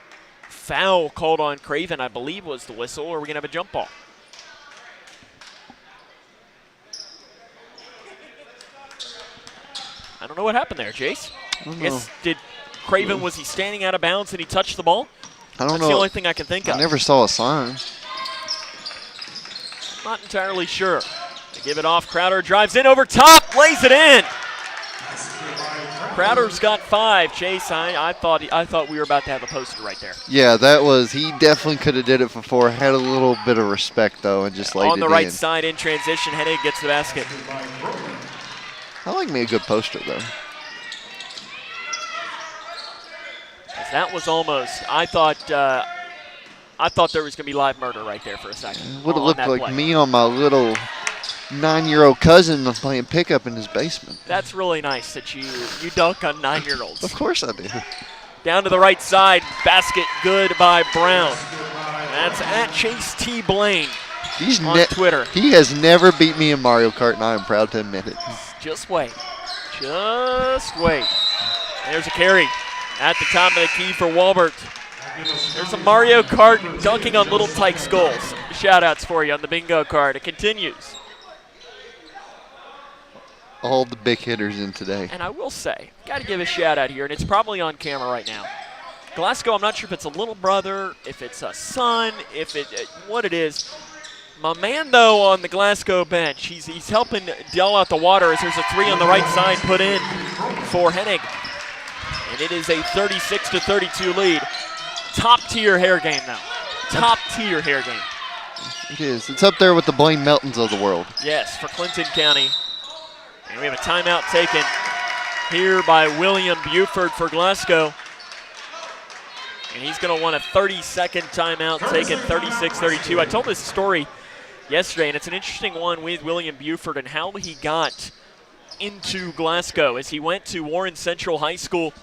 foul called on Craven, I believe was the whistle, or we're going to have a jump ball. I don't know what happened there, Jace. I guess, did Craven, was he standing out of bounds and he touched the ball? I don't know. That's the only thing I can think of. I never saw a sign. Not entirely sure. They give it off. Crowder drives in over top, lays it in. Crowder's got 5. Chase, I thought we were about to have a poster right there. Yeah, that was. He definitely could have did it before. Had a little bit of respect though, and just laid it in. On the right side in transition, Hennig gets the basket. I like me a good poster though. That was almost. I thought there was going to be live murder right there for a second. It would have looked like me on my little 9-year-old cousin playing pickup in his basement. That's really nice that you dunk on 9-year-olds. Of course I do. Down to the right side, basket good by Brown. That's at Chase T. Blaine. on Twitter. He has never beat me in Mario Kart, and I am proud to admit it. Just wait. Just wait. There's a carry at the top of the key for Walbert. There's a Mario Kart dunking on Little Tyke Skulls. Shout-outs for you on the bingo card. It continues. All the big hitters in today. And I will say, got to give a shout-out here, and it's probably on camera right now. Glasgow, I'm not sure if it's a little brother, if it's a son, what it is. My man, though, on the Glasgow bench, he's helping deal out the water as there's a 3 on the right side put in for Hennig. And it is a 36-32 lead. Top-tier hair game, though. Top-tier hair game. It is. It's up there with the Blaine Meltons of the world. Yes, for Clinton County. And we have a timeout taken here by William Buford for Glasgow. And he's going to want a 30-second timeout taken, 36-32. I told this story yesterday, and it's an interesting one with William Buford and how he got into Glasgow as he went to Warren Central High School,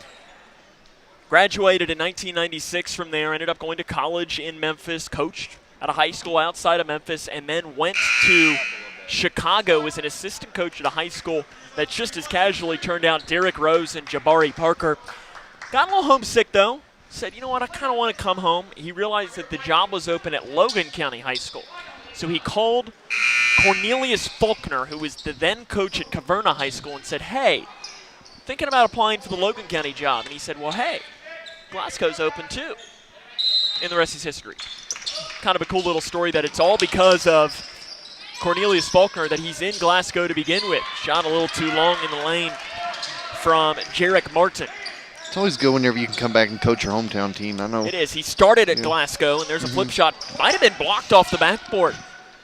graduated in 1996 from there, ended up going to college in Memphis, coached at a high school outside of Memphis, and then went to Chicago as an assistant coach at a high school that just as casually turned out Derek Rose and Jabari Parker. Got a little homesick, though. Said, you know what, I kind of want to come home. He realized that the job was open at Logan County High School. So he called Cornelius Faulkner, who was the then coach at Caverna High School, and said, hey, thinking about applying for the Logan County job. And he said, well, hey, Glasgow's open too. And the rest is history. Kind of a cool little story that it's all because of Cornelius Faulkner that he's in Glasgow to begin with. Shot a little too long in the lane from Jarek Martin. It's always good whenever you can come back and coach your hometown team. I know. It is. He started at Glasgow, and there's a flip shot. Might have been blocked off the backboard.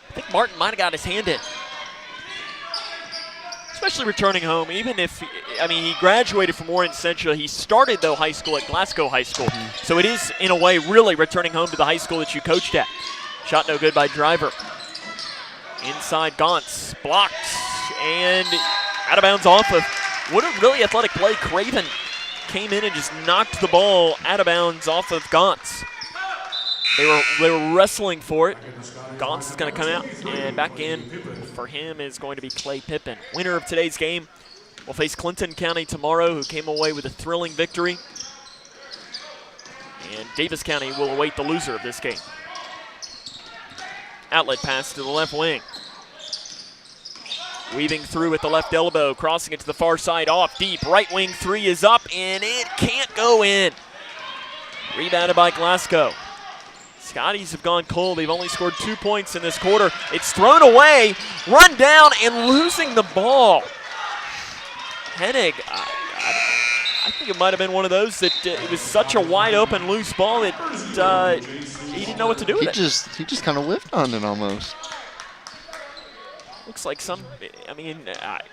I think Martin might have got his hand in. Especially returning home, even if, he graduated from Warren Central. He started, though, high school at Glasgow High School. So it is, in a way, really returning home to the high school that you coached at. Shot no good by Driver. Inside Gauntz, blocked, and out of bounds off of what a really athletic play. Craven came in and just knocked the ball out of bounds off of Gauntz. They were wrestling for it. Gauntz is going to come out, and back in for him is going to be Clay Pippin. Winner of today's game will face Clinton County tomorrow, who came away with a thrilling victory. And Davis County will await the loser of this game. Outlet pass to the left wing. Weaving through at the left elbow, crossing it to the far side, off deep. Right wing 3 is up, and it can't go in. Rebounded by Glasgow. Scotties have gone cold. They've only scored 2 points in this quarter. It's thrown away, run down, and losing the ball. Hennig, I think it might have been one of those that it was such a wide open loose ball that he didn't know what to do with it. He just kind of whiffed on it almost. Looks like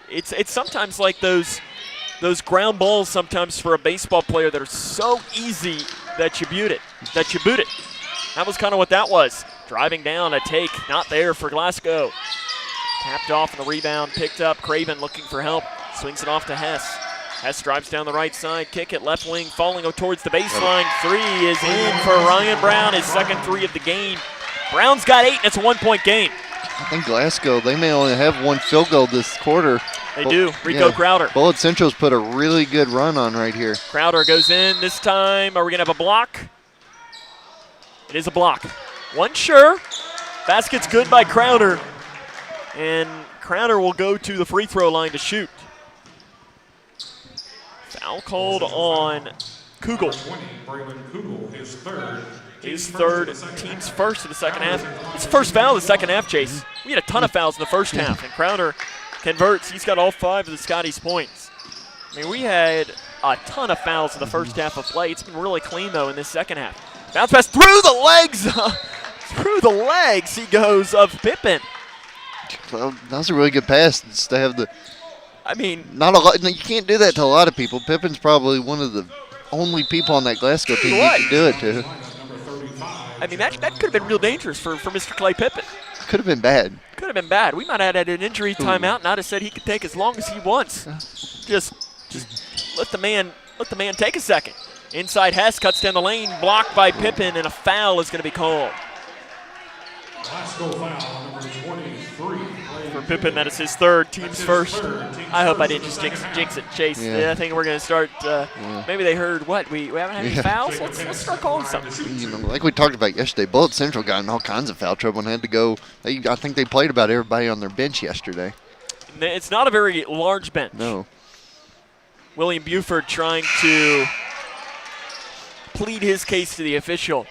it's sometimes like those ground balls sometimes for a baseball player that are so easy that you boot it. That was kind of what that was. Driving down, a take, not there for Glasgow. Tapped off on the rebound, picked up. Craven looking for help, swings it off to Hess. Hess drives down the right side, kick it left wing, falling towards the baseline. 3 is in for Ryan Brown, his second 3 of the game. Brown's got 8, and it's a 1-point game. I think Glasgow, they may only have 1 field goal this quarter. They do. Rico Crowder. Bullitt Central's put a really good run on right here. Crowder goes in this time. Are we going to have a block? It is a block. One sure. Basket's good by Crowder. And Crowder will go to the free throw line to shoot. Foul called on Kugel. His third, team's first of the second half. It's the first foul of the second half, Chase. We had a ton of fouls in the first half, and Crowder converts. He's got all 5 of the Scotties' points. We had a ton of fouls in the first half of play. It's been really clean, though, in this second half. Bounce pass through the legs. Through the legs he goes of Pippin. Well, that was a really good pass. Just to have the. Not a lot. You can't do that to a lot of people. Pippin's probably one of the only people on that Glasgow team you can do it to. That could have been real dangerous for Mr. Clay Pippin. Could have been bad. Could have been bad. We might have had an injury timeout, and I'd have said he could take as long as he wants. Just let the man take a second. Inside Hess cuts down the lane, blocked by Pippin, and a foul is going to be called. Glasgow foul, For Pippen, that is his third, team's first. I hope I didn't just jinx it, Chase. Yeah. I think we're going to start. Maybe they heard what we haven't had any fouls. Let's start calling something. You know, like we talked about yesterday, Bullitt Central got in all kinds of foul trouble and had to go. I think they played about everybody on their bench yesterday. It's not a very large bench. No. William Buford trying to plead his case to the official.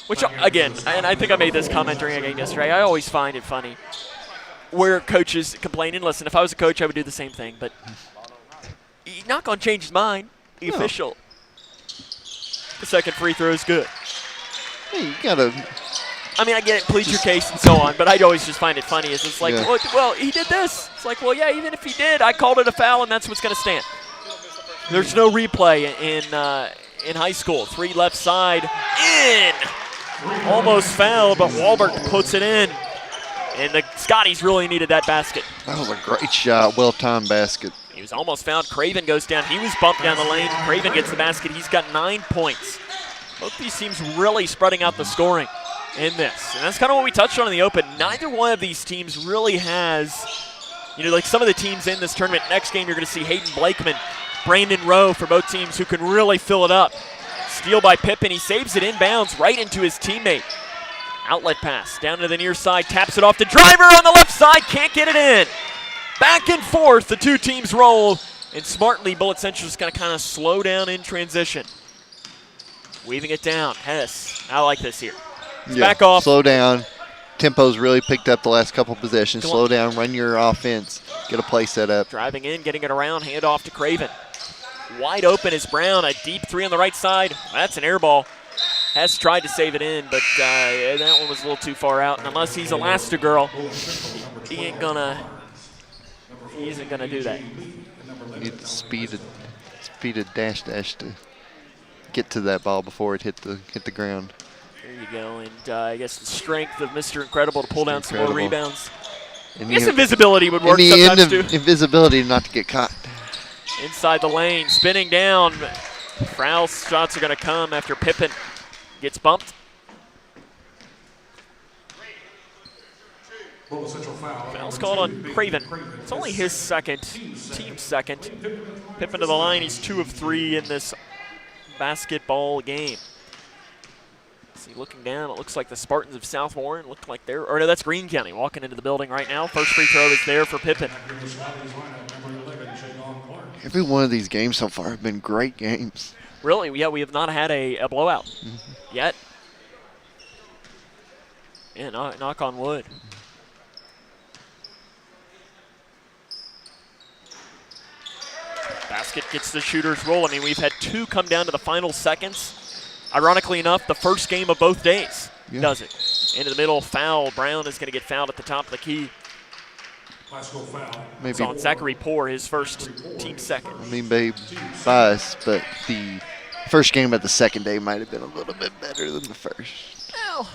Which, again, and I think I made this comment during a game yesterday, I always find it funny where coaches complain. And listen, if I was a coach, I would do the same thing. But he's not going to change his mind. The official. The second free throw is good. Hey, you got to. I mean, I get it, plead your case and so on, but I always just find it funny. It's just like, well, he did this. It's like, well, yeah, even if he did, I called it a foul, and that's what's going to stand. There's no replay in high school. 3 left side, in. Almost fouled, but Walbert puts it in. And the Scotties really needed that basket. That was a great shot, well-timed basket. He was almost fouled. Craven goes down. He was bumped down the lane. Craven gets the basket. He's got 9 points. Both these teams really spreading out the scoring in this. And that's kind of what we touched on in the open. Neither one of these teams really has, like some of the teams in this tournament. Next game, you're going to see Hayden Blakeman, Brandon Rowe for both teams who can really fill it up. Steal by Pippen. He saves it inbounds right into his teammate. Outlet pass down to the near side. Taps it off to Driver on the left side. Can't get it in. Back and forth, the two teams roll. And smartly, Bullitt Central is going to kind of slow down in transition. Weaving it down. Hess. I like this here. Back off. Slow down. Tempo's really picked up the last couple possessions. Slow down, run your offense, get a play set up. Driving in, getting it around, hand off to Craven. Wide open is Brown, a deep 3 on the right side. That's an air ball. Hess tried to save it in, but that one was a little too far out. And unless he's Elastigirl, he isn't gonna do that. Need the speed of dash to get to that ball before it hit the ground. There you go, and I guess the strength of Mr. Incredible to pull down some more rebounds. I guess invisibility would work sometimes too. Invisibility not to get caught. Inside the lane, spinning down. Foul shots are going to come after Pippen gets bumped. Foul's called on Craven. It's only his second, team second. Pippen to the line. He's 2 of 3 in this basketball game. See, looking down, it looks like the Spartans of South Warren look like they're, or no, that's Greene County walking into the building right now. First free throw is there for Pippen. Every one of these games so far have been great games. Really, yeah, we have not had a blowout yet. Yeah, knock on wood. Basket gets the shooter's roll. I mean, we've had 2 come down to the final seconds. Ironically enough, the first game of both days does it. Into the middle, foul. Brown is going to get fouled at the top of the key. Maybe it's on Zachary Poor, his first, team second. I mean, bias, but the first game of the second day might have been a little bit better than the first. Well,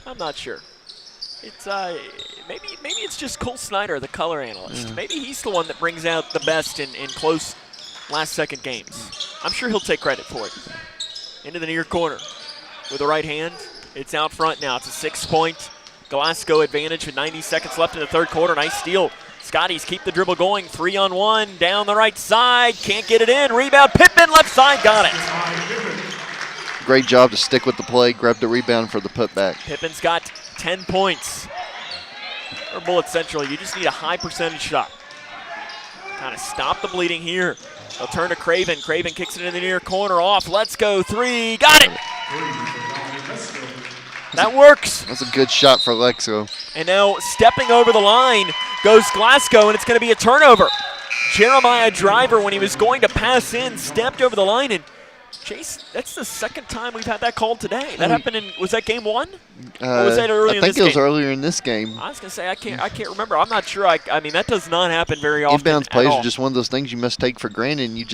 I'm not sure. It's maybe it's just Cole Snyder, the color analyst. Yeah. Maybe he's the one that brings out the best in close last-second games. I'm sure he'll take credit for it. Into the near corner with the right hand. It's out front now. It's a 6-point Glasgow advantage with 90 seconds left in the third quarter. Nice steal. Scotties keep the dribble going. 3-on-1 down the right side. Can't get it in. Rebound. Pippen left side. Got it. Great job to stick with the play. Grab the rebound for the putback. Pippen's got 10 points. For Bullitt Central, you just need a high percentage shot. Kind of stop the bleeding here. They'll turn to Craven. Craven kicks it in the near corner off. Let's go 3. Got it. That works. That's a good shot for Lexo. And now stepping over the line goes Glasgow, and it's going to be a turnover. Jeremiah Driver, when he was going to pass in, stepped over the line. And Chase, that's the second time we've had that called today. That happened in, was that game 1? Or was that early in this game? I think it was earlier in this game. I was going to say, I can't remember. I'm not sure. I mean, that does not happen very often. Inbounds plays are just one of those things you must take for granted, and you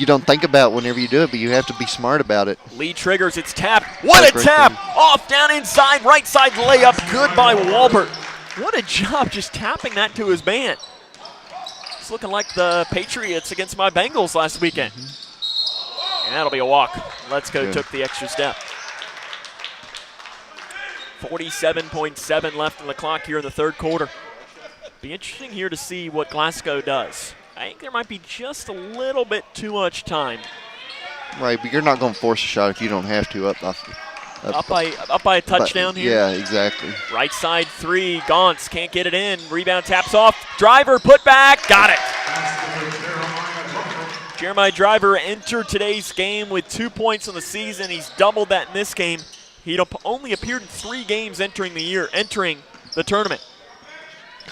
don't think about whenever you do it, but you have to be smart about it. Lee triggers, it's tapped. What a tap! Off, down, inside, right side layup. Good by Walbert. What a job just tapping that to his man. It's looking like the Patriots against my Bengals last weekend. And that'll be a walk. Let's go, took the extra step. 47.7 left on the clock here in the third quarter. Be interesting here to see what Glasgow does. I think there might be just a little bit too much time. Right, but you're not going to force a shot if you don't have to Up by a touchdown here. Yeah, exactly. Right side three, Gauntz can't get it in. Rebound taps off. Driver, put back, got it. Jeremiah Driver entered today's game with 2 points on the season. He's doubled that in this game. He'd only appeared in 3 games entering the tournament.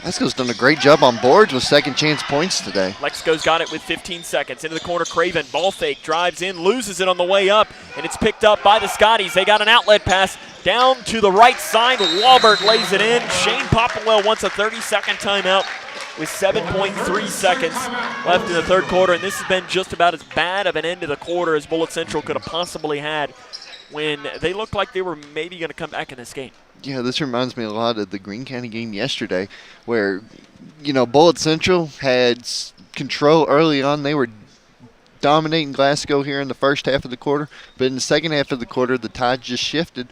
Glasgow's done a great job on boards with second chance points today. Lexco's got it with 15 seconds. Into the corner, Craven, ball fake, drives in, loses it on the way up, and it's picked up by the Scotties. They got an outlet pass down to the right side. Walbert lays it in. Shane Popplewell wants a 30-second timeout with 7.3 seconds left in the third quarter, and this has been just about as bad of an end of the quarter as Bullitt Central could have possibly had when they looked like they were maybe going to come back in this game. Yeah, this reminds me a lot of the Greene County game yesterday where, Bullitt Central had control early on. They were dominating Glasgow here in the first half of the quarter, but in the second half of the quarter, the tide just shifted,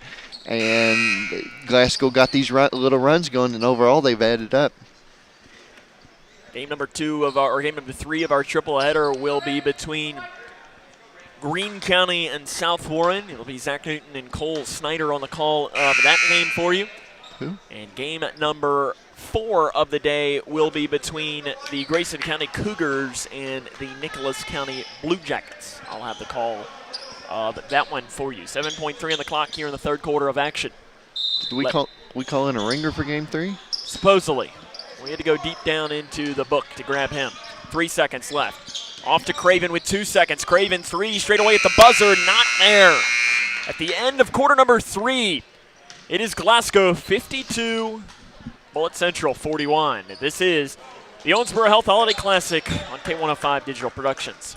and Glasgow got these little runs going, and overall they've added up. Game number 3 of our triple header will be between Greene County and South Warren. It'll be Zach Newton and Cole Snyder on the call of that game for you. Who? And game number 4 of the day will be between the Grayson County Cougars and the Nicholas County Blue Jackets. I'll have the call of that one for you. 7.3 on the clock here in the third quarter of action. Did we call in a ringer for game 3? Supposedly. We had to go deep down into the book to grab him. 3 seconds left. Off to Craven with 2 seconds. Craven 3 straight away at the buzzer. Not there. At the end of quarter number 3, it is Glasgow 52, Bullitt Central 41. This is the Owensboro Health Holiday Classic on K105 Digital Productions.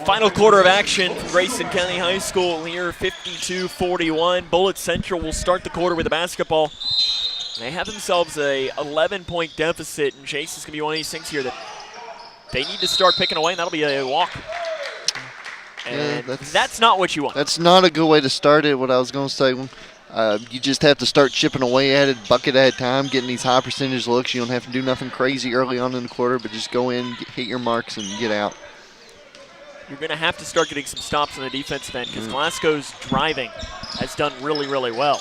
Final quarter of action from Grayson County High School here, 52-41. Bullitt Central will start the quarter with a basketball. They have themselves a 11-point deficit, and Chase is going to be one of these things here that they need to start picking away, and that'll be a walk. And that's not what you want. That's not a good way to start it, what I was going to say. You just have to start chipping away at it, bucket at a time, getting these high percentage looks. You don't have to do nothing crazy early on in the quarter, but just go in, hit your marks, and get out. You're going to have to start getting some stops on the defensive end because Glasgow's driving has done really, really well.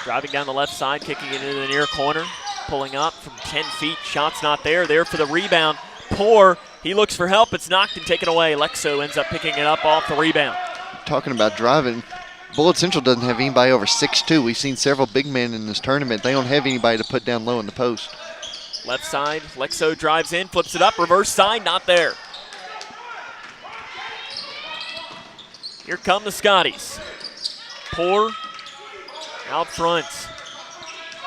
Driving down the left side, kicking it into the near corner, pulling up from 10 feet. Shot's not there. There for the rebound. Poor. He looks for help. It's knocked and taken away. Lexo ends up picking it up off the rebound. Talking about driving, Bullitt Central doesn't have anybody over 6'2". We've seen several big men in this tournament. They don't have anybody to put down low in the post. Left side, Lexo drives in, flips it up. Reverse side, not there. Here come the Scotties. Poor out front.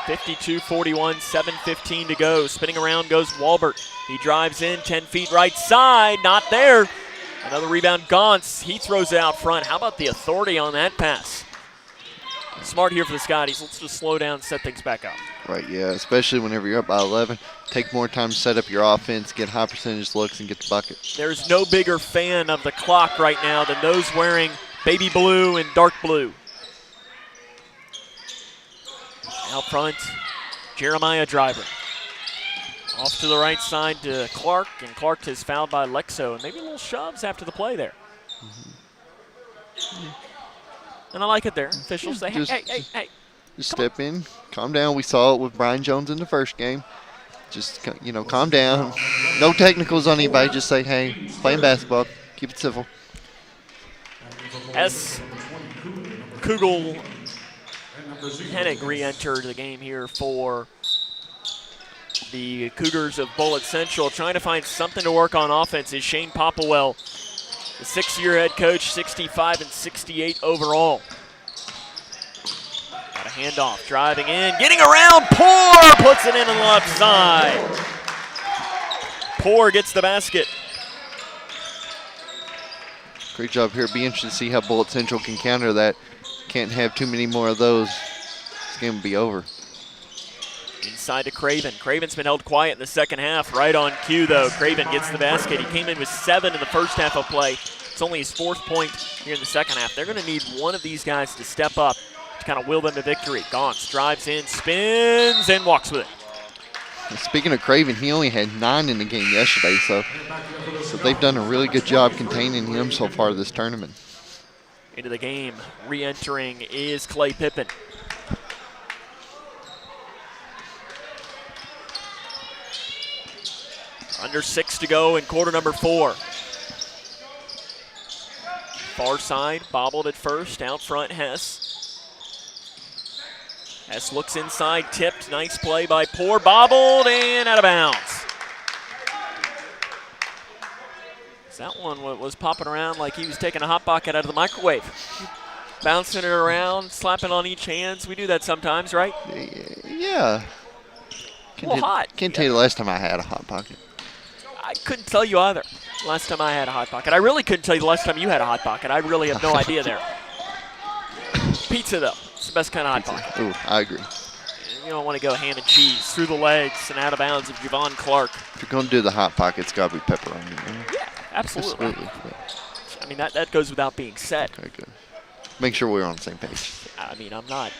52-41, 7:15 to go. Spinning around goes Walbert. He drives in, 10 feet right side, not there. Another rebound, Gauntz. He throws it out front. How about the authority on that pass? Smart here for the Scotties. Let's just slow down and set things back up. Right, yeah, especially whenever you're up by 11. Take more time to set up your offense, get high percentage looks, and get the bucket. There's no bigger fan of the clock right now than those wearing baby blue and dark blue. Out front, Jeremiah Driver. Off to the right side to Clark, and Clark is fouled by Lexo, and maybe a little shoves after the play there. And I like it there. Officials say, hey. Just step in, calm down. We saw it with Brian Jones in the first game. Just, calm down. No technicals on anybody. Just say, hey, playing basketball. Keep it civil. S. Kugel Hennig re-entered the game here for the Cougars of Bullitt Central, trying to find something to work on offense is Shane Popplewell, the 6-year head coach, 65 and 68 overall. Got a handoff, driving in, getting around, Poor puts it in on the left side. Poor gets the basket. Great job here. Be interested to see how Bullitt Central can counter that. Can't have too many more of those. This game will be over. Inside to Craven. Craven's been held quiet in the second half. Right on cue, though. Craven gets the basket. He came in with 7 in the first half of play. It's only his 4th point here in the second half. They're going to need one of these guys to step up to kind of will them to victory. Gauntz drives in, spins, and walks with it. And speaking of Craven, he only had 9 in the game yesterday, so they've done a really good job containing him so far this tournament. Into the game, re-entering is Clay Pippin. Under 6 to go in quarter number 4. Far side, bobbled at first, out front Hess. Hess looks inside, tipped, nice play by Poor, bobbled and out of bounds. That one was popping around like he was taking a Hot Pocket out of the microwave. Bouncing it around, slapping on each hand. We do that sometimes, right? Yeah. Hot. Can't tell you the last time I had a Hot Pocket. I couldn't tell you either. Last time I had a Hot Pocket. I really couldn't tell you the last time you had a Hot Pocket. I really have no idea there. Pizza, though. It's the best kind of Hot Pocket. Ooh, I agree. You don't want to go ham and cheese through the legs and out of bounds of Javon Clark. If you're going to do the Hot Pocket, it's got to be pepperoni. Yeah, absolutely. Yeah. I mean, that goes without being said. Okay, good. Make sure we're on the same page. I mean, I'm not.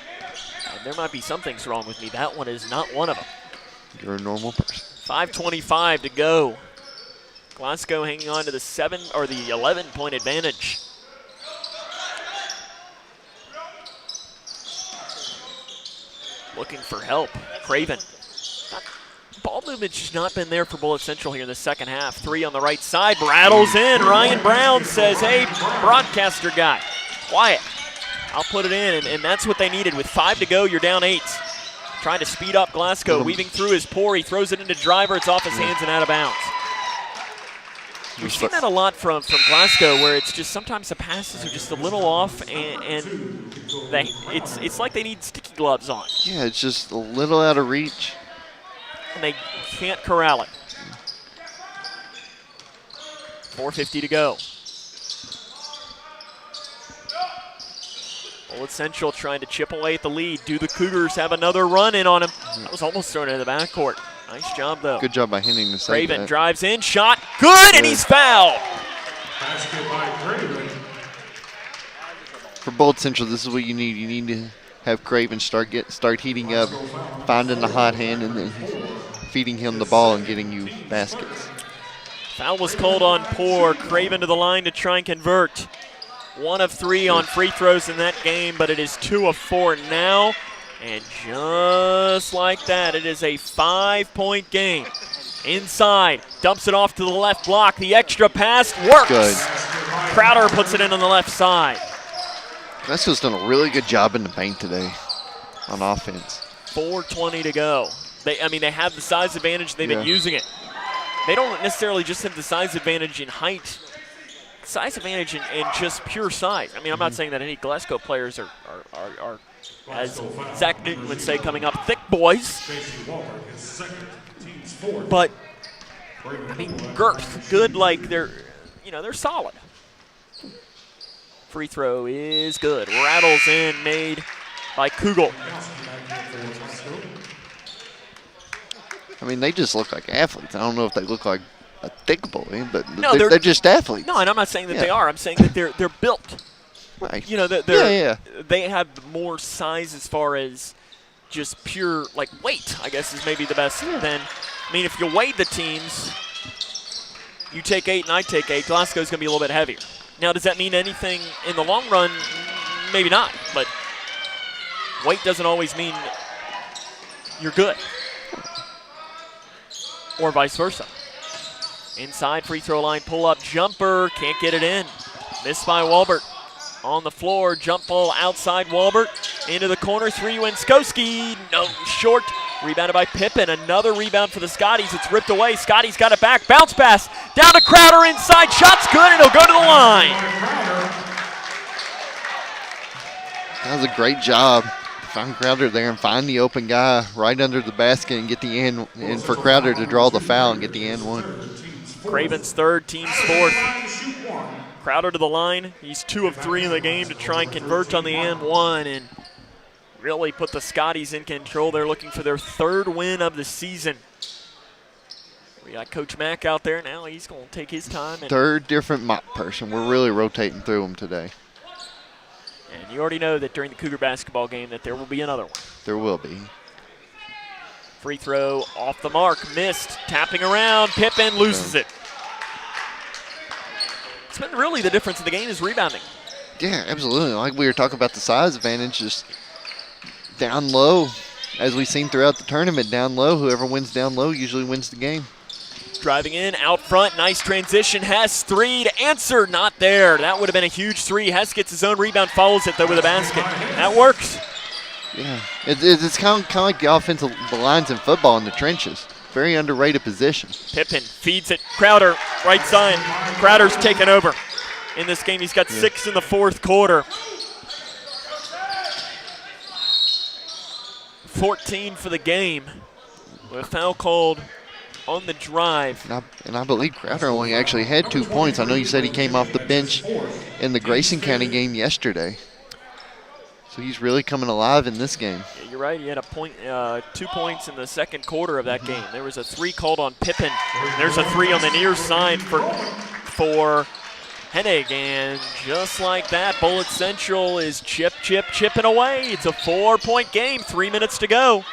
There might be some things wrong with me. That one is not one of them. You're a normal person. 5:25 to go. Glasgow hanging on to the 11-point advantage. Looking for help. Craven. Ball movement's just not been there for Bullitt Central here in the second half. 3 on the right side, rattles in. Ryan Brown says, hey, broadcaster guy, quiet. I'll put it in, and that's what they needed. With 5 to go, you're down 8. Trying to speed up Glasgow, weaving through his Poor. He throws it into Driver. It's off his hands and out of bounds. We've seen that a lot from Glasgow, where it's just sometimes the passes are just a little off, and it's like they need sticky gloves on. Yeah, it's just a little out of reach. And they can't corral it. 4:50 to go. Bullitt Central trying to chip away at the lead. Do the Cougars have another run in on him? That was almost thrown into the backcourt. Nice job, though. Good job by Henning to save Craven that. drives in, shot, good, and he's fouled. Basket by Craven. For Bullitt Central, this is what you need. You need to have Craven start heating up, finding the hot hand, and then feeding him the ball and getting you baskets. Foul was called on Poor. Craven to the line to try and convert. 1 of 3 on free throws in that game, but it is 2 of 4 now. And just like that, it is a 5-point game. Inside, dumps it off to the left block. The extra pass works. Good. Crowder puts it in on the left side. Glasgow's done a really good job in the paint today on offense. 4:20 to go. They have the size advantage. They've been using it. They don't necessarily just have the size advantage in height. Size advantage in just pure size. I mean, I'm not saying that any Glasgow players are as Zach Newton would say, coming up, thick boys. But, I mean, girth, good, like they're solid. Free throw is good. Rattles in, made by Kugel. I mean, they just look like athletes. I don't know if they look like a thick boy, but no, they're just athletes. No, and I'm not saying that they are. I'm saying that they're built. Right. They have more size as far as just pure, like, weight, I guess is maybe the best. Then, I mean, if you weighed the teams, you take 8 and I take 8, Glasgow's going to be a little bit heavier. Now, does that mean anything in the long run? Maybe not, but weight doesn't always mean you're good. Or vice versa. Inside free throw line, pull up jumper, can't get it in. Missed by Walbert. On the floor, jump ball outside Walbert. Into the corner, three, Wenskowski. No, short. Rebounded by Pippen. Another rebound for the Scotties. It's ripped away. Scotties got it back. Bounce pass. Down to Crowder inside. Shot's good, and he'll go to the line. That was a great job. Find Crowder there and find the open guy right under the basket and get the and for Crowder to draw the foul and get the and one. Craven's third, team's fourth. Crowder to the line. He's 2 of 3 in the game to try and convert on the and one and really put the Scotties in control. They're looking for their 3rd win of the season. We got Coach Mack out there now. He's going to take his time. And 3rd different mop person. We're really rotating through them today. And you already know that during the Cougar basketball game that there will be another one. There will be. Free throw off the mark, missed, tapping around, Pippen loses it. It's been really the difference in the game is rebounding. Yeah, absolutely. Like we were talking about the size advantage, just down low, as we've seen throughout the tournament, down low, whoever wins down low usually wins the game. Driving in, out front, nice transition. Hess, 3 to answer, not there. That would have been a huge 3. Hess gets his own rebound, follows it though with a basket. That works. Yeah, it's kind of like the offensive lines in football in the trenches. Very underrated position. Pippen feeds it, Crowder, right side. Crowder's taken over. In this game, he's got 6 in the 4th quarter. 14 for the game. With a foul called on the drive. And I believe Crowder only actually had 2 points. I know you said he came off the bench in the Grayson County game yesterday. So he's really coming alive in this game. Yeah, you're right. He had 2 points in the 2nd quarter of that game. There was a 3 called on Pippen. There's a 3 on the near side for Hennig. And just like that, Bullitt Central is chipping away. It's a 4-point game, 3 minutes to go.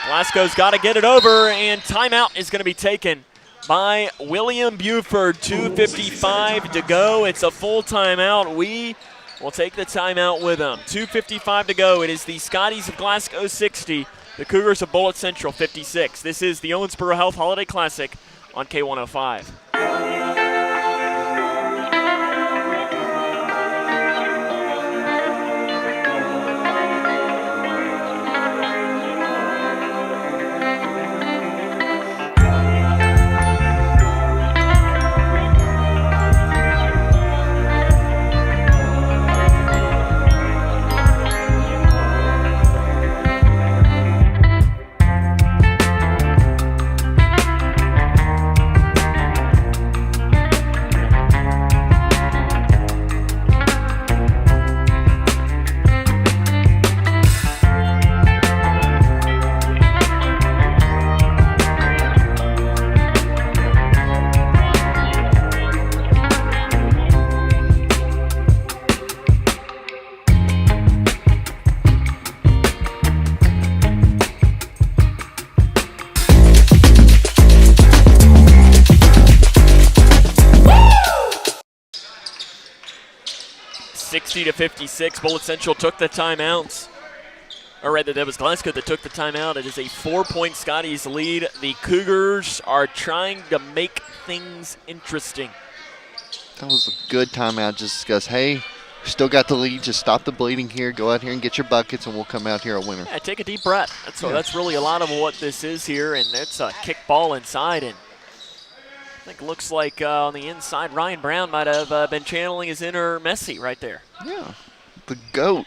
Glasgow's got to get it over, and timeout is going to be taken by William Buford. 2:55 to go. It's a full timeout. We will take the timeout with them. 2:55 to go. It is the Scotties of Glasgow 60, the Cougars of Bullitt Central 56. This is the Owensboro Health Holiday Classic on K105. 60-56. Bullitt Central took the timeouts. Or rather, that was Glasgow that took the timeout. It is a 4-point Scotties lead. The Cougars are trying to make things interesting. That was a good timeout. Just discuss, hey, still got the lead. Just stop the bleeding here. Go out here and get your buckets, and we'll come out here a winner. Yeah, take a deep breath. That's really a lot of what this is here, and it's a kick ball inside. And I think it looks like on the inside, Ryan Brown might have been channeling his inner Messi right there. Yeah, the GOAT.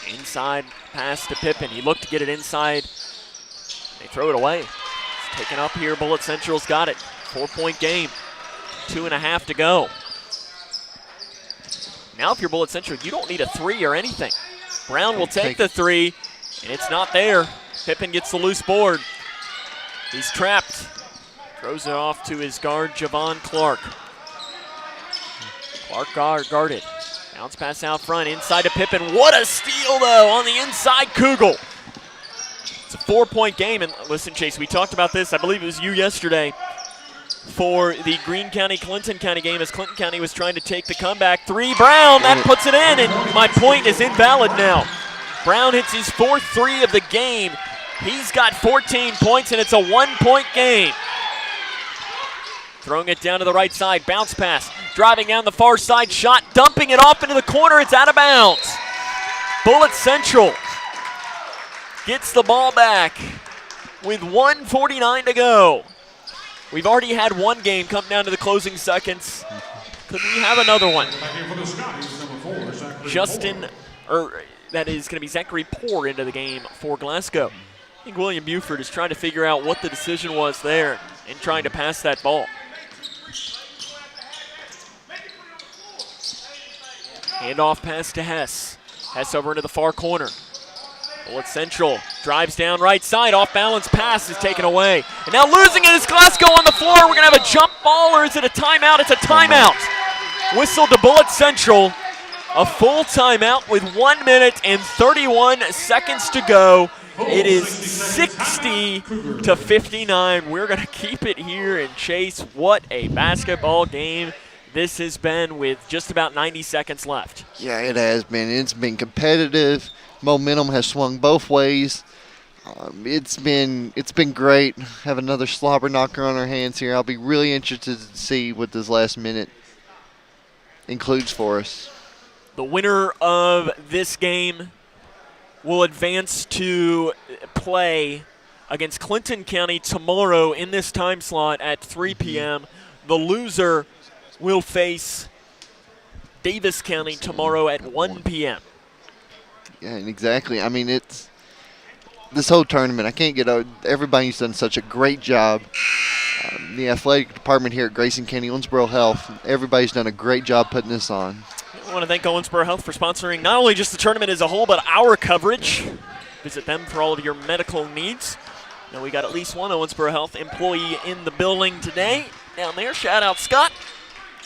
Inside pass to Pippen. He looked to get it inside. They throw it away. It's taken up here. Bullitt Central's got it. 4-point game. 2.5 to go. Now if you're Bullitt Central, you don't need a 3 or anything. Brown will take the 3, and it's not there. Pippen gets the loose board. He's trapped. Throws it off to his guard, Javon Clark. Clark guarded. Bounce pass out front, inside to Pippen. What a steal, though, on the inside, Kugel. It's a 4-point game, and listen, Chase, we talked about this. I believe it was you yesterday. for the Greene County-Clinton County game as Clinton County was trying to take the comeback. 3, Brown, that puts it in, and my point is invalid now. Brown hits his 4th 3 of the game. He's got 14 points, and it's a 1-point game. Throwing it down to the right side, bounce pass, driving down the far side, shot, dumping it off into the corner, it's out of bounds. Bullitt Central gets the ball back with 1:49 to go. We've already had one game come down to the closing seconds. Could we have another one? That is going to be Zachary Poore into the game for Glasgow. I think William Buford is trying to figure out what the decision was there and trying to pass that ball. Handoff pass to Hess. Hess over into the far corner. Bullitt Central drives down right side. Off balance pass is taken away. And now losing it is Glasgow on the floor. We're going to have a jump ball, or is it a timeout? It's a timeout. Whistle to Bullitt Central. A full timeout with 1 minute and 31 seconds to go. It is 60-59. We're going to keep it here and chase. What a basketball game this has been with just about 90 seconds left. Yeah, it has been. It's been competitive. Momentum has swung both ways. It's been great. Have another slobber knocker on our hands here. I'll be really interested to see what this last minute includes for us. The winner of this game will advance to play against Clinton County tomorrow in this time slot at 3 p.m. The loser will face Davis County tomorrow at 1 p.m. Yeah, exactly. I mean, it's this whole tournament. I can't get over. Everybody's done such a great job. The athletic department here at Grayson County, Owensboro Health, everybody's done a great job putting this on. I want to thank Owensboro Health for sponsoring not only just the tournament as a whole, but our coverage. Visit them for all of your medical needs. Now we got at least one Owensboro Health employee in the building today. Down there, shout out Scott,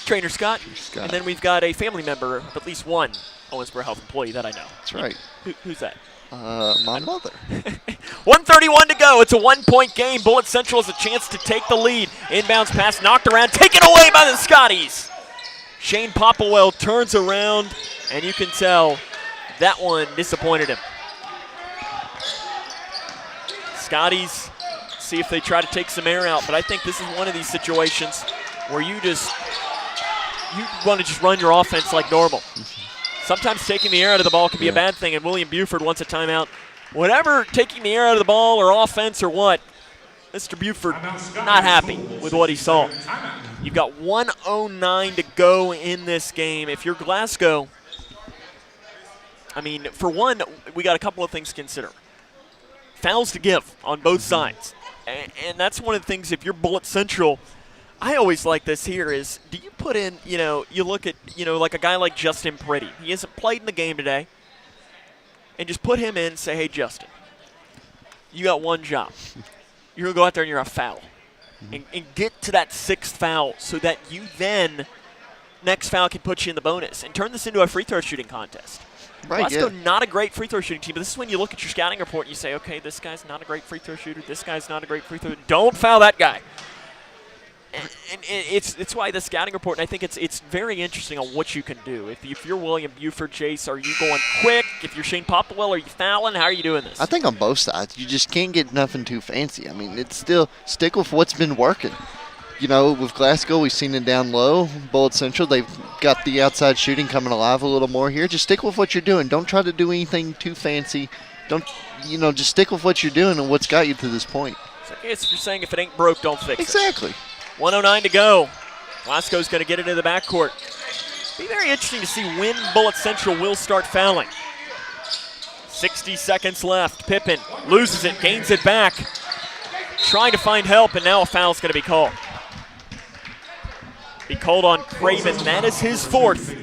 Trainer Scott. And then we've got a family member of at least one Owensboro Health employee that I know. That's right. Who's that? My mother. 1:31 to go. It's a 1-point game. Bullitt Central has a chance to take the lead. Inbounds pass knocked around, taken away by the Scotties. Shane Popplewell turns around, and you can tell that one disappointed him. Scotties see if they try to take some air out, but I think this is one of these situations where you want to just run your offense like normal. Sometimes taking the air out of the ball can be a bad thing, and William Buford wants a timeout. Whatever, taking the air out of the ball or offense or what, Mr. Buford not happy with what he saw. You've got 1:09 to go in this game. If you're Glasgow, I mean, for one, we got a couple of things to consider. Fouls to give on both sides. And that's one of the things, if you're Bullitt Central, I always like this here is, do you put in, you look at, like a guy like Justin Priddy. He hasn't played in the game today. And just put him in and say, hey, Justin, you got one job. You're going to go out there and you're a foul. And get to that 6th foul so that you then, next foul can put you in the bonus. And turn this into a free throw shooting contest. Right, Glasgow, not a great free throw shooting team, but this is when you look at your scouting report and you say, okay, this guy's not a great free throw shooter. This guy's not a great free throw shooter. Don't foul that guy. And it's why the scouting report, and I think it's very interesting on what you can do. If you're William Buford, Chase, are you going quick? If you're Shane Popplewell, are you fouling? How are you doing this? I think on both sides. You just can't get nothing too fancy. I mean, it's still stick with what's been working. With Glasgow, we've seen it down low. Bullitt Central, they've got the outside shooting coming alive a little more here. Just stick with what you're doing. Don't try to do anything too fancy. Just stick with what you're doing and what's got you to this point. So I guess you're saying if it ain't broke, don't fix it. Exactly. 1:09 to go. Glasgow's going to get it into the backcourt. Be very interesting to see when Bullitt Central will start fouling. 60 seconds left. Pippin loses it, gains it back. Trying to find help, and now a foul's going to be called. Be called on Craven. That is his 4th.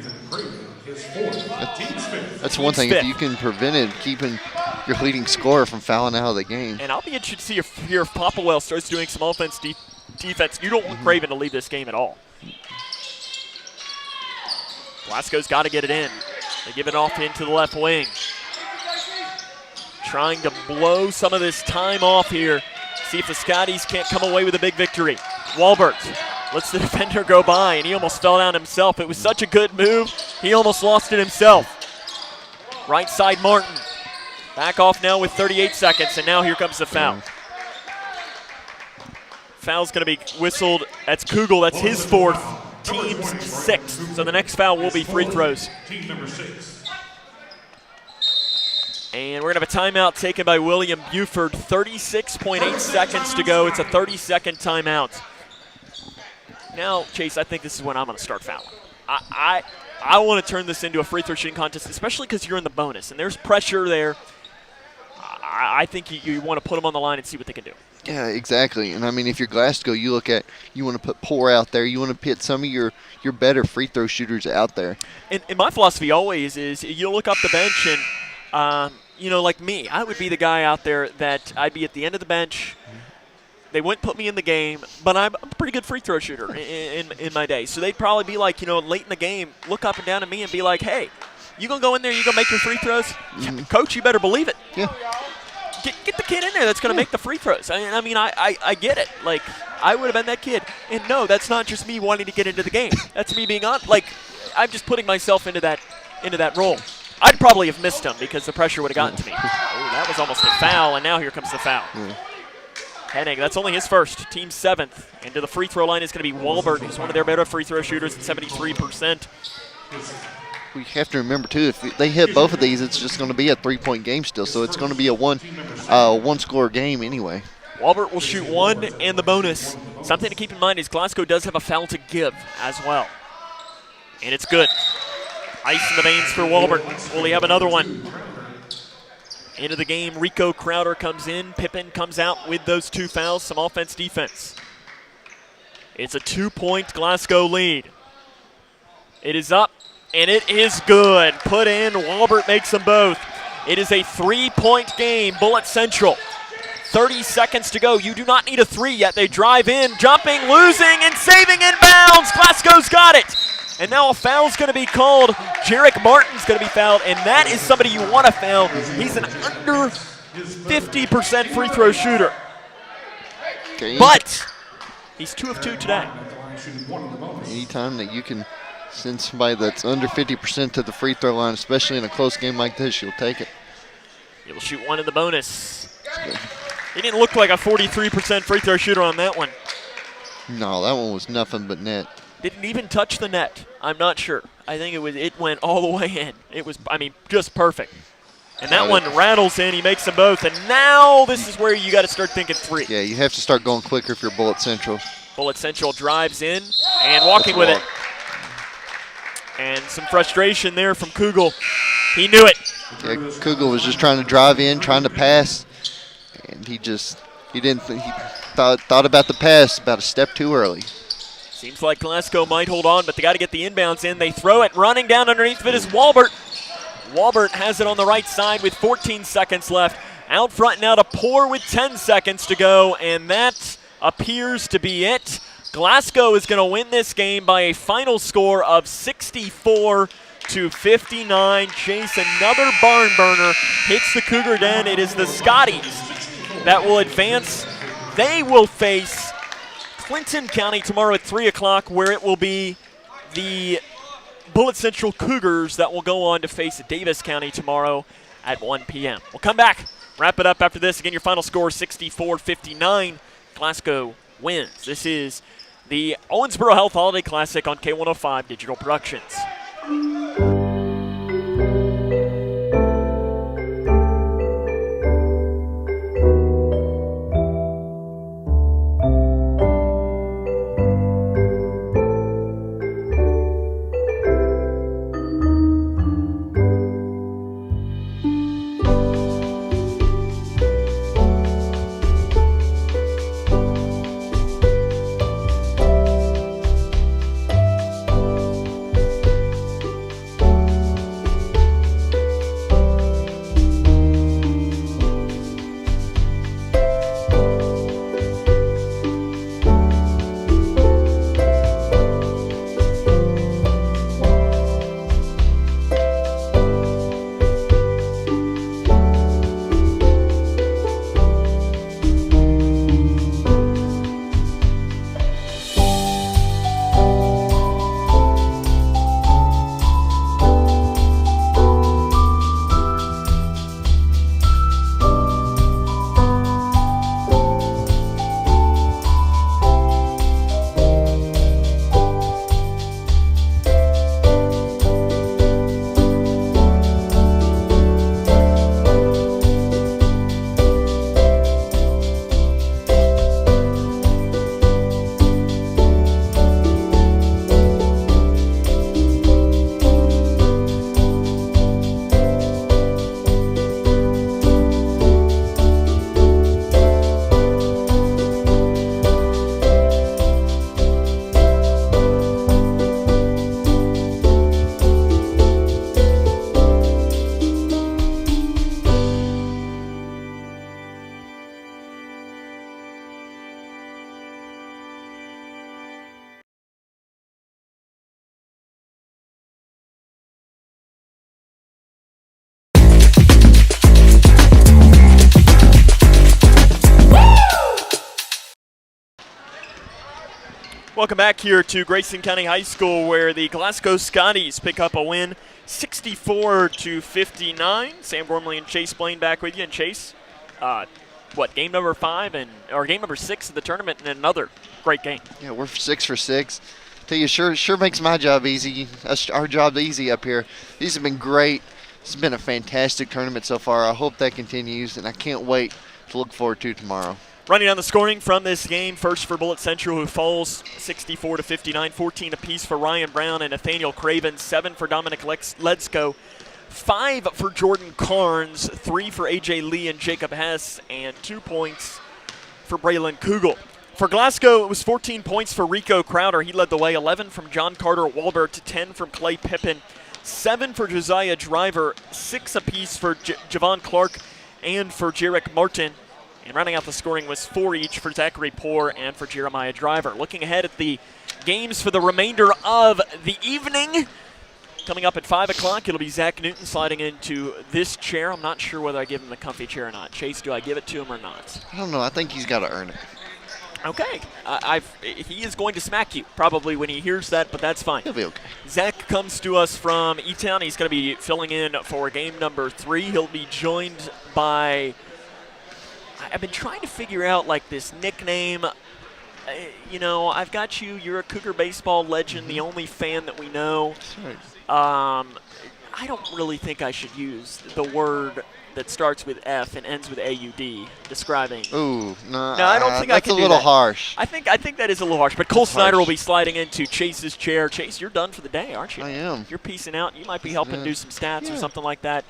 That's one thing. If you can prevent it, keeping your leading scorer from fouling out of the game. And I'll be interested to see if Popplewell starts doing some offense defense. You don't want Craven to leave this game at all. Glasgow's got to get it in. They give it off into the left wing. Trying to blow some of this time off here. See if the Scotties can't come away with a big victory. Walbert lets the defender go by, and he almost fell down himself. It was such a good move, he almost lost it himself. Right side Martin. Back off now with 38 seconds, and now here comes the foul. Foul's going to be whistled. That's Kugel. That's his fourth, team's sixth. So the next foul will be free throws. Team number 6. And we're going to have a timeout taken by William Buford. 36.8 seconds to go. It's a 30-second timeout. Now, Chase, I think this is when I'm going to start fouling. I want to turn this into a free throw shooting contest, especially because you're in the bonus, and there's pressure there. I think you want to put them on the line and see what they can do. Yeah, exactly. And I mean, if you're Glasgow, you want to put Poor out there. You want to pit some of your better free throw shooters out there. And my philosophy always is you look up the bench and, like me, I would be the guy out there that I'd be at the end of the bench. They wouldn't put me in the game, but I'm a pretty good free throw shooter in my day. So they'd probably be like, late in the game, look up and down at me and be like, hey, you going to go in there, you going to make your free throws? Mm-hmm. Yeah, Coach, you better believe it. Yeah. Get the kid in there that's going to make the free throws. I get it. Like, I would have been that kid. And no, that's not just me wanting to get into the game. That's me being on. Like, I'm just putting myself into that role. I'd probably have missed him because the pressure would have gotten to me. Ooh, that was almost a foul, and now here comes the foul. Hennig, that's only his first, team seventh. And to the free throw line is going to be Walbert, who's one of their better free throw shooters at 73%. We have to remember, too, if they hit both of these, it's just going to be a three-point game still. So it's going to be a one-score game anyway. Walbert will shoot one and the bonus. Something to keep in mind is Glasgow does have a foul to give as well. And it's good. Ice in the veins for Walbert. Will he have another one? Into the game, Rico Crowder comes in. Pippin comes out with those two fouls, some offense, defense. It's a 2-point Glasgow lead. It is up, and it is good. Put in, Walbert makes them both. It is a 3-point game, Bullitt Central. 30 seconds to go. You do not need a three yet. They drive in, jumping, losing, and saving inbounds. Glasgow's got it. And now a foul's going to be called. Jarek Martin's going to be fouled, and that is somebody you want to foul. He's an under 50% free throw shooter. Okay. But he's 2 of 2 today. Anytime that you can send somebody that's under 50% to the free throw line, especially in a close game like this, you'll take it. He'll shoot one in the bonus. He didn't look like a 43% free throw shooter on that one. No, that one was nothing but net. Didn't even touch the net. I'm not sure. I think it went all the way in. It was, just perfect. And that one rattles in. He makes them both. And now this is where you got to start thinking three. Yeah, you have to start going quicker if you're Bullitt Central. Bullitt Central drives in and walking with it. And some frustration there from Kugel. He knew it. Yeah, Kugel was just trying to drive in, trying to pass, and he thought about the pass about a step too early. Seems like Glasgow might hold on, but they got to get the inbounds in. They throw it. Running down underneath of it is Walbert. Walbert has it on the right side with 14 seconds left. Out front now to Poor with 10 seconds to go, and that appears to be it. Glasgow is going to win this game by a final score of 64-59. Chase, another barn burner, hits the Cougar Den. It is the Scotties that will advance. They will face Clinton County tomorrow at 3 o'clock, where it will be the Bullitt Central Cougars that will go on to face Davis County tomorrow at 1 p.m. We'll come back, wrap it up after this. Again, your final score, 64-59. Glasgow wins. This is the Owensboro Health Holiday Classic on K105 Digital Productions. Welcome back here to Grayson County High School, where the Glasgow Scotties pick up a win 64-59. Sam Gormley and Chase Blaine back with you. And Chase, game number 5 or game number 6 of the tournament, and another great game. Yeah, we're 6 for 6. Tell you, sure makes my job easy. Our job easy up here. These have been great. This has been a fantastic tournament so far. I hope that continues, and I can't wait to look forward to tomorrow. Running down the scoring from this game, first for Bullitt Central, who falls 64-59, 14 apiece for Ryan Brown and Nathaniel Craven, 7 for Dominic Letzko, 5 for Jordan Carnes, 3 for A.J. Lee and Jacob Hess, and 2 points for Braylon Kugel. For Glasgow, it was 14 points for Rico Crowder. He led the way, 11 from John Carter Walbert, 10 from Clay Pippin, 7 for Josiah Driver, 6 apiece for Javon Clark and for Jarek Martin. And rounding out the scoring was 4 each for Zachary Poor and for Jeremiah Driver. Looking ahead at the games for the remainder of the evening. Coming up at 5 o'clock, it'll be Zach Newton sliding into this chair. I'm not sure whether I give him the comfy chair or not. Chase, do I give it to him or not? I don't know. I think he's got to earn it. Okay. He is going to smack you probably when he hears that, but that's fine. He'll be okay. Zach comes to us from E-Town. He's going to be filling in for game number 3. He'll be joined by... I've been trying to figure out, like, this nickname. I've got you. You're a Cougar baseball legend, the only fan that we know. Right. I don't really think I should use the word that starts with F and ends with A-U-D describing. Ooh, no, I don't think I can do that. That's a little harsh. I think that is a little harsh. But Cole Snyder will be sliding into Chase's chair. Chase, you're done for the day, aren't you? I am. You're peacing out. You might be helping do some stats or something like that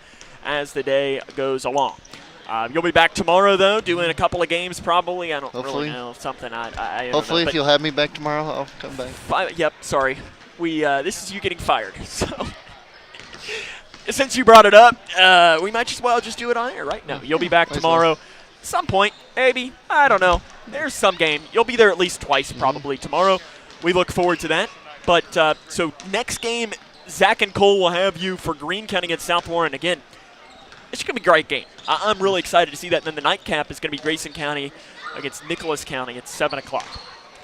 as the day goes along. You'll be back tomorrow, though, doing a couple of games probably. I don't really know. Something I don't Hopefully, know. if you'll have me back tomorrow, I'll come back. Yep, sorry. This is you getting fired. So, since you brought it up, we might just do it on air, right? No, you'll be back tomorrow at some point, maybe. I don't know. There's some game. You'll be there at least twice probably tomorrow. We look forward to that. But, so next game, Zach and Cole will have you for Greene County against South Warren again. It's going to be a great game. I'm really excited to see that. And then the nightcap is going to be Grayson County against Nicholas County at 7 o'clock.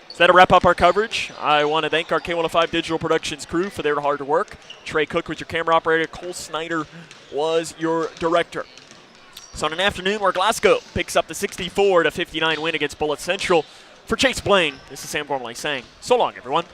So that'll wrap up our coverage. I want to thank our K105 Digital Productions crew for their hard work. Trey Cook was your camera operator. Cole Snyder was your director. So on an afternoon where Glasgow picks up the 64-59 win against Bullitt Central, for Chase Blaine, this is Sam Gormley saying so long, everyone.